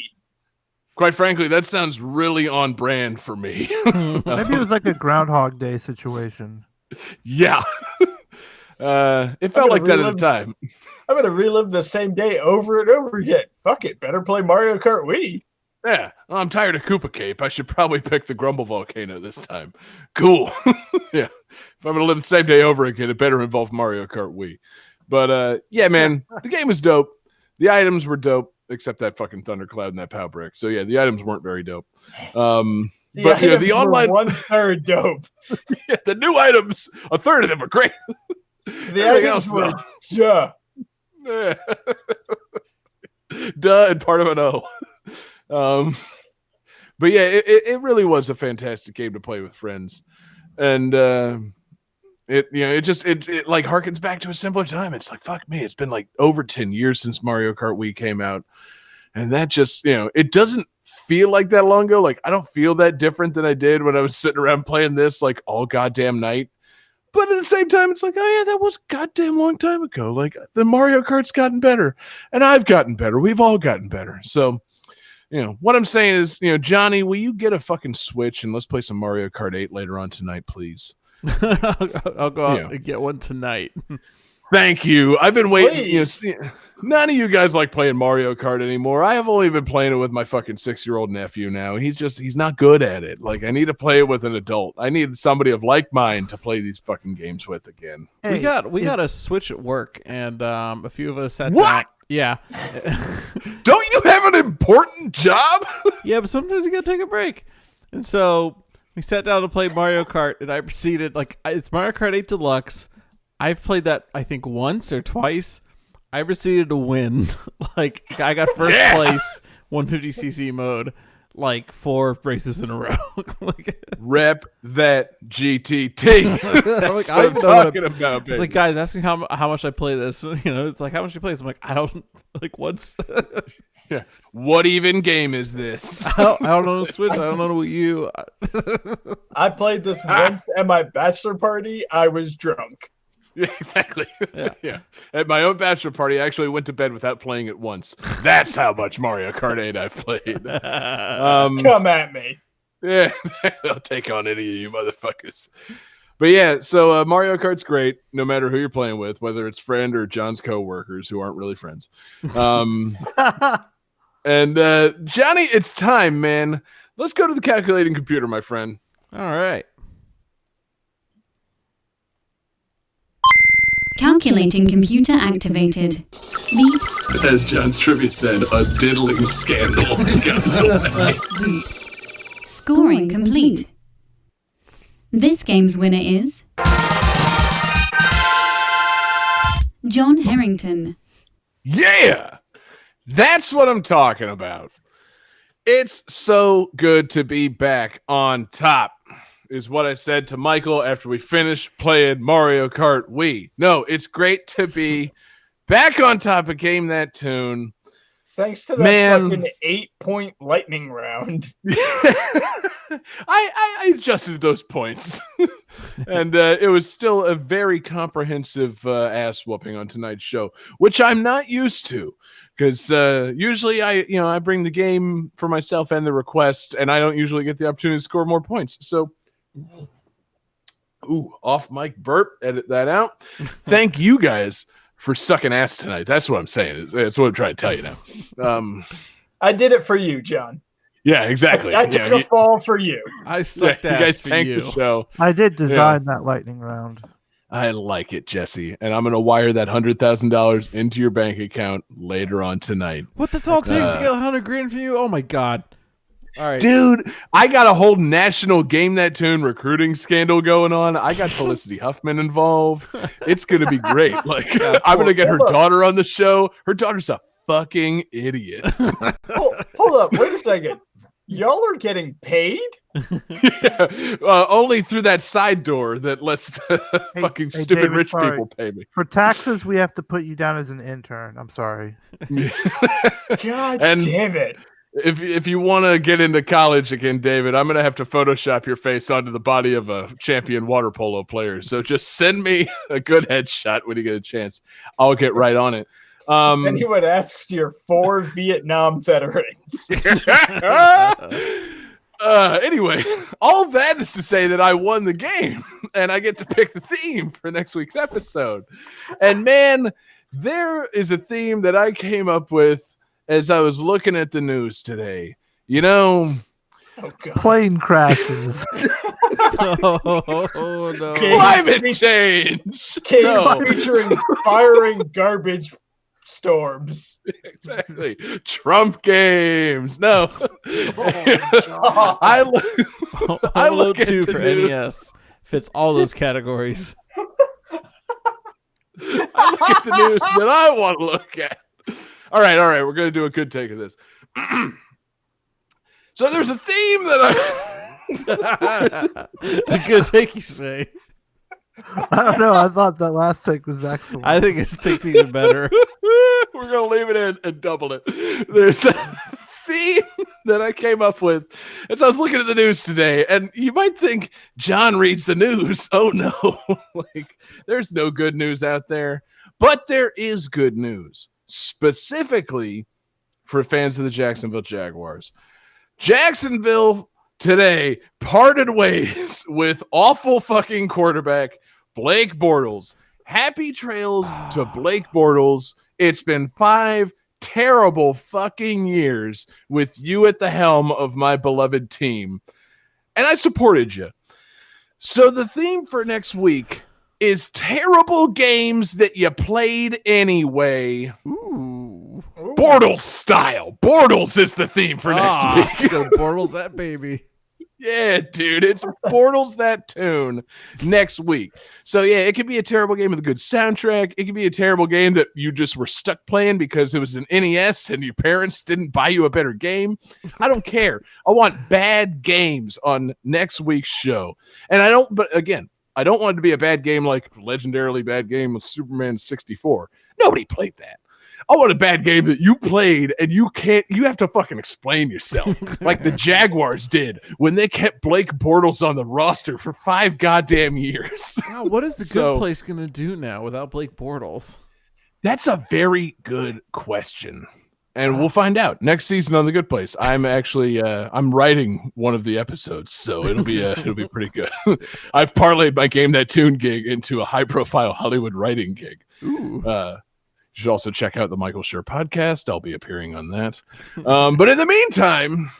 Quite frankly, that sounds really on brand for me. Maybe it was like a Groundhog Day situation. Yeah. It felt like that at the time. I'm going to relive the same day over and over again. Fuck it. Better play Mario Kart Wii. Yeah. Well, I'm tired of Koopa Cape. I should probably pick the Grumble Volcano this time. Cool. Yeah. If I'm going to live the same day over again, it better involve Mario Kart Wii. But yeah, man, the game was dope. The items were dope, except that fucking Thundercloud and that Pow Brick. So yeah, the items weren't very dope. But you know, the online 1/3 dope. Yeah, the new items, a third of them are great. The items were duh. Yeah. Duh and part of an O. But yeah, it really was a fantastic game to play with friends. And it like harkens back to a simpler time. It's like, fuck me, it's been like over 10 years since Mario Kart Wii came out. And that just, it doesn't feel like that long ago. Like, I don't feel that different than I did when I was sitting around playing this like all goddamn night. But at the same time, it's like, oh yeah, that was a goddamn long time ago. Like, the Mario Kart's gotten better, and I've gotten better. We've all gotten better. So, what I'm saying is, Johnny, will you get a fucking Switch and let's play some Mario Kart 8 later on tonight, please? I'll go out and get one tonight. Thank you. I've been waiting. None of you guys like playing Mario Kart anymore. I have only been playing it with my fucking 6-year-old nephew now. He's not good at it. Like, I need to play it with an adult. I need somebody of like mind to play these fucking games with again. Hey, we got a Switch at work, and a few of us sat What? down. Yeah. Don't you have an important job? Yeah, but sometimes you gotta take a break. And so we sat down to play Mario Kart, and I proceeded, it's Mario Kart 8 Deluxe. I've played that, I think, once or twice. I proceeded to win. I got first place, 150cc mode, 4 races in a row. Rep that GTT. That's what I'm talking about, baby. It's like, guys, ask me how much I play this. It's like, how much you play this? I'm like, I don't, what's... Yeah. What even game is this? I don't know the Switch. I don't know what you... I played this once at my bachelor party. I was drunk. Yeah, exactly. Yeah. At my own bachelor party, I actually went to bed without playing it once. That's how much Mario Kart 8 I've played. Come at me. Yeah, I'll take on any of you motherfuckers. But yeah, so Mario Kart's great, no matter who you're playing with, whether it's friend or John's coworkers who aren't really friends. And Johnny, it's time, man. Let's go to the calculating computer, my friend. All right. Calculating computer activated. Beeps. As John's trivia said, a diddling scandal. Oops. Scoring complete. This game's winner is John Harrington. Yeah! That's what I'm talking about. It's so good to be back on top, is what I said to Michael after we finished playing Mario Kart Wii. No, it's great to be back on top of Game That Tune. Thanks to that fucking 8-point lightning round. I adjusted those points. And it was still a very comprehensive ass whooping on tonight's show, which I'm not used to. Because usually I bring the game for myself and the request, and I don't usually get the opportunity to score more points. So, off mic burp, edit that out. Thank you guys for sucking ass tonight. That's what I'm saying. That's what I'm trying to tell you now. I did it for you, John. Yeah, exactly. I took a fall for you. I sucked ass. You guys for tanked you. the show. I did design that lightning round. I like it, Jesse, and I'm going to wire that $100,000 into your bank account later on tonight. What? That's all it takes to get $100,000 from you? Oh my god! All right, dude, I got a whole national Game That Tune recruiting scandal going on. I got Felicity Huffman involved. It's going to be great. I'm going to get her daughter on the show. Her daughter's a fucking idiot. Hold up, wait a second. Y'all are getting paid? Yeah, only through that side door that lets fucking stupid David, rich sorry. people pay me. For taxes, we have to put you down as an intern. I'm sorry. God damn it. if you want to get into college again, David, I'm going to have to Photoshop your face onto the body of a champion water polo player. So just send me a good headshot when you get a chance. I'll get right on it. Anyone asks your 4 Vietnam veterans. Anyway, all that is to say that I won the game and I get to pick the theme for next week's episode. And man, there is a theme that I came up with as I was looking at the news today. You know, plane crashes. Oh no. Climate change. Games featuring firing garbage storms. Exactly. Trump games. No. I look at 2 the for news. NES fits all those categories. I look at the news that I want to look at. All right. We're going to do a good take of this. So there's a theme that A good take, you say? I don't know. I thought that last take was excellent. I think it takes even better. We're going to leave it in and double it. There's a theme that I came up with as I was looking at the news today. And you might think John reads the news. Oh, no. Like, there's no good news out there. But there is good news, specifically for fans of the Jacksonville Jaguars. Jacksonville today parted ways with awful fucking quarterback Blake Bortles. Happy trails to Blake Bortles. It's been 5 terrible fucking years with you at the helm of my beloved team. And I supported you. So the theme for next week is terrible games that you played anyway. Ooh. Bortles style. Bortles is the theme for next week. Go Bortles that baby. Yeah, dude, it's Bortles that tune next week. So yeah, it could be a terrible game with a good soundtrack. It could be a terrible game that you just were stuck playing because it was an NES and your parents didn't buy you a better game. I don't care. I want bad games on next week's show. And I don't want it to be a bad game like legendarily bad game with Superman 64. Nobody played that. I want a bad game that you played and you have to fucking explain yourself like the Jaguars did when they kept Blake Bortles on the roster for 5 goddamn years. Wow, what is the good place going to do now without Blake Bortles? That's a very good question. And we'll find out next season on The Good Place. I'm actually I'm writing one of the episodes, so it'll be pretty good. I've parlayed my Game That Tune gig into a high-profile Hollywood writing gig. Ooh. You should also check out the Michael Schur podcast. I'll be appearing on that. But in the meantime,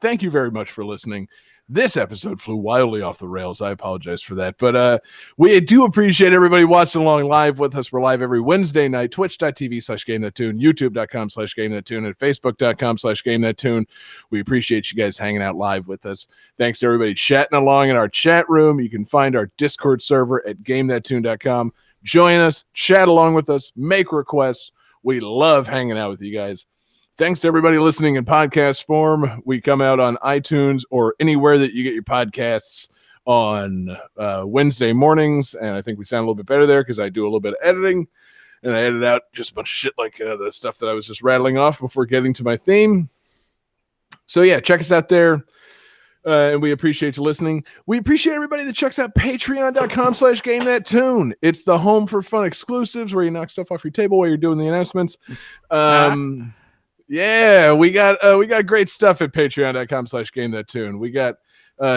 thank you very much for listening. This episode flew wildly off the rails. I apologize for that. But we do appreciate everybody watching along live with us. We're live every Wednesday night, twitch.tv/GameThatTune, youtube.com/GameThatTune, and facebook.com/GameThatTune. We appreciate you guys hanging out live with us. Thanks to everybody chatting along in our chat room. You can find our Discord server at GameThatTune.com. Join us, chat along with us, make requests. We love hanging out with you guys. Thanks to everybody listening in podcast form. We come out on iTunes or anywhere that you get your podcasts on Wednesday mornings. And I think we sound a little bit better there because I do a little bit of editing. And I edit out just a bunch of shit like the stuff that I was just rattling off before getting to my theme. So yeah, check us out there. And we appreciate you listening. We appreciate everybody that checks out patreon.com/GameThatTune. It's the home for fun exclusives where you knock stuff off your table while you're doing the announcements. Yeah, we got great stuff at patreon.com/GameThatTune. We got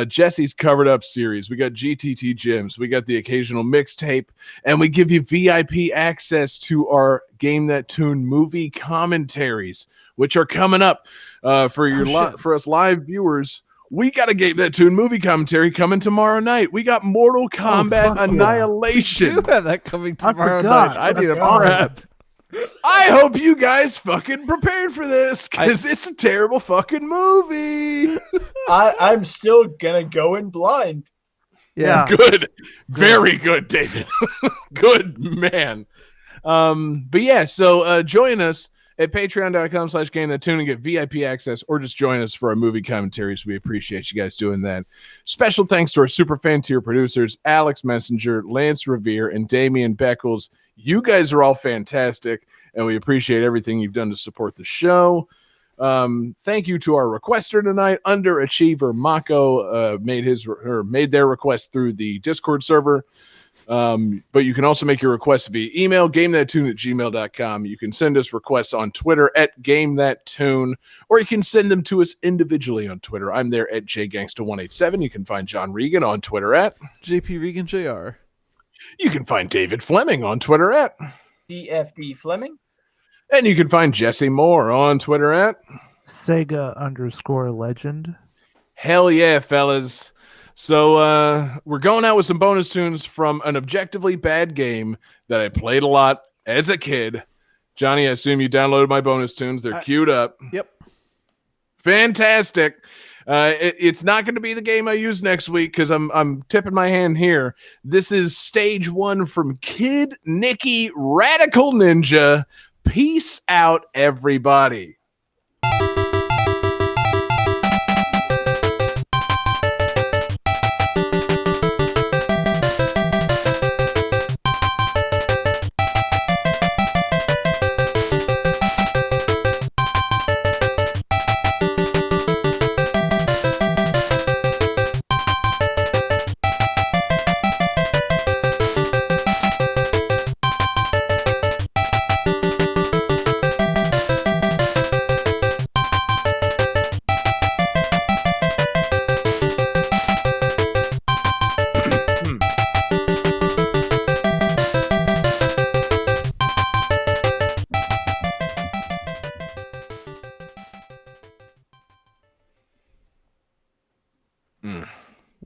Jesse's Covered Up series. We got GTT Gyms. We got the occasional mixtape. And we give you VIP access to our Game That Tune movie commentaries, which are coming up for us live viewers. We got a Game That Tune movie commentary coming tomorrow night. We got Mortal Kombat Annihilation. You have that coming tomorrow forgot. night. I need a prep. I hope you guys fucking prepared for this because it's a terrible fucking movie. I'm still gonna go in blind. Yeah. Good. Very good, David. Good man. But yeah, so join us at patreon.com/GameThatTune and get VIP access, or just join us for our movie commentaries. We appreciate you guys doing that. Special thanks to our super fan tier producers, Alex Messenger, Lance Revere, and Damian Beckles. You guys are all fantastic, and we appreciate everything you've done to support the show. Thank you to our requester tonight. Underachiever Mako made their request through the Discord server. But you can also make your requests via email, gamethattune@gmail.com. You can send us requests on Twitter at gamethattune, or you can send them to us individually on Twitter. I'm there at jgangsta187. You can find John Regan on Twitter at JPReganJR. You can find David Fleming on Twitter at DFD Fleming. And you can find Jesse Moore on Twitter at Sega_legend. Hell yeah, fellas. So we're going out with some bonus tunes from an objectively bad game that I played a lot as a kid. Johnny, I assume you downloaded my bonus tunes. They're queued up. Yep. Fantastic. It's not going to be the game I use next week because I'm tipping my hand here. This is stage 1 from Kid Nicky Radical Ninja. Peace out, everybody.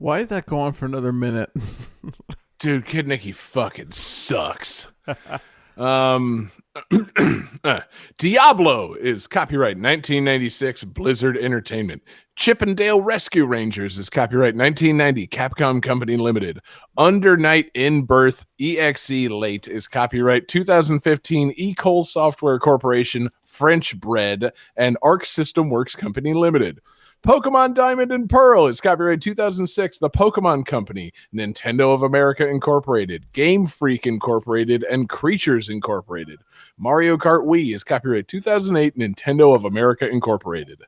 Why is that going for another minute? Dude, Kid Nicky fucking sucks. Diablo is copyright 1996 Blizzard Entertainment. Chip and Dale Rescue Rangers is copyright 1990 Capcom Company Limited. Under Night in Birth EXE Late is copyright 2015 Ecole Software Corporation, French Bread, and Arc System Works Company Limited. Pokemon Diamond and Pearl is copyright 2006, The Pokemon Company, Nintendo of America Incorporated, Game Freak Incorporated, and Creatures Incorporated. Mario Kart Wii is copyright 2008, Nintendo of America Incorporated.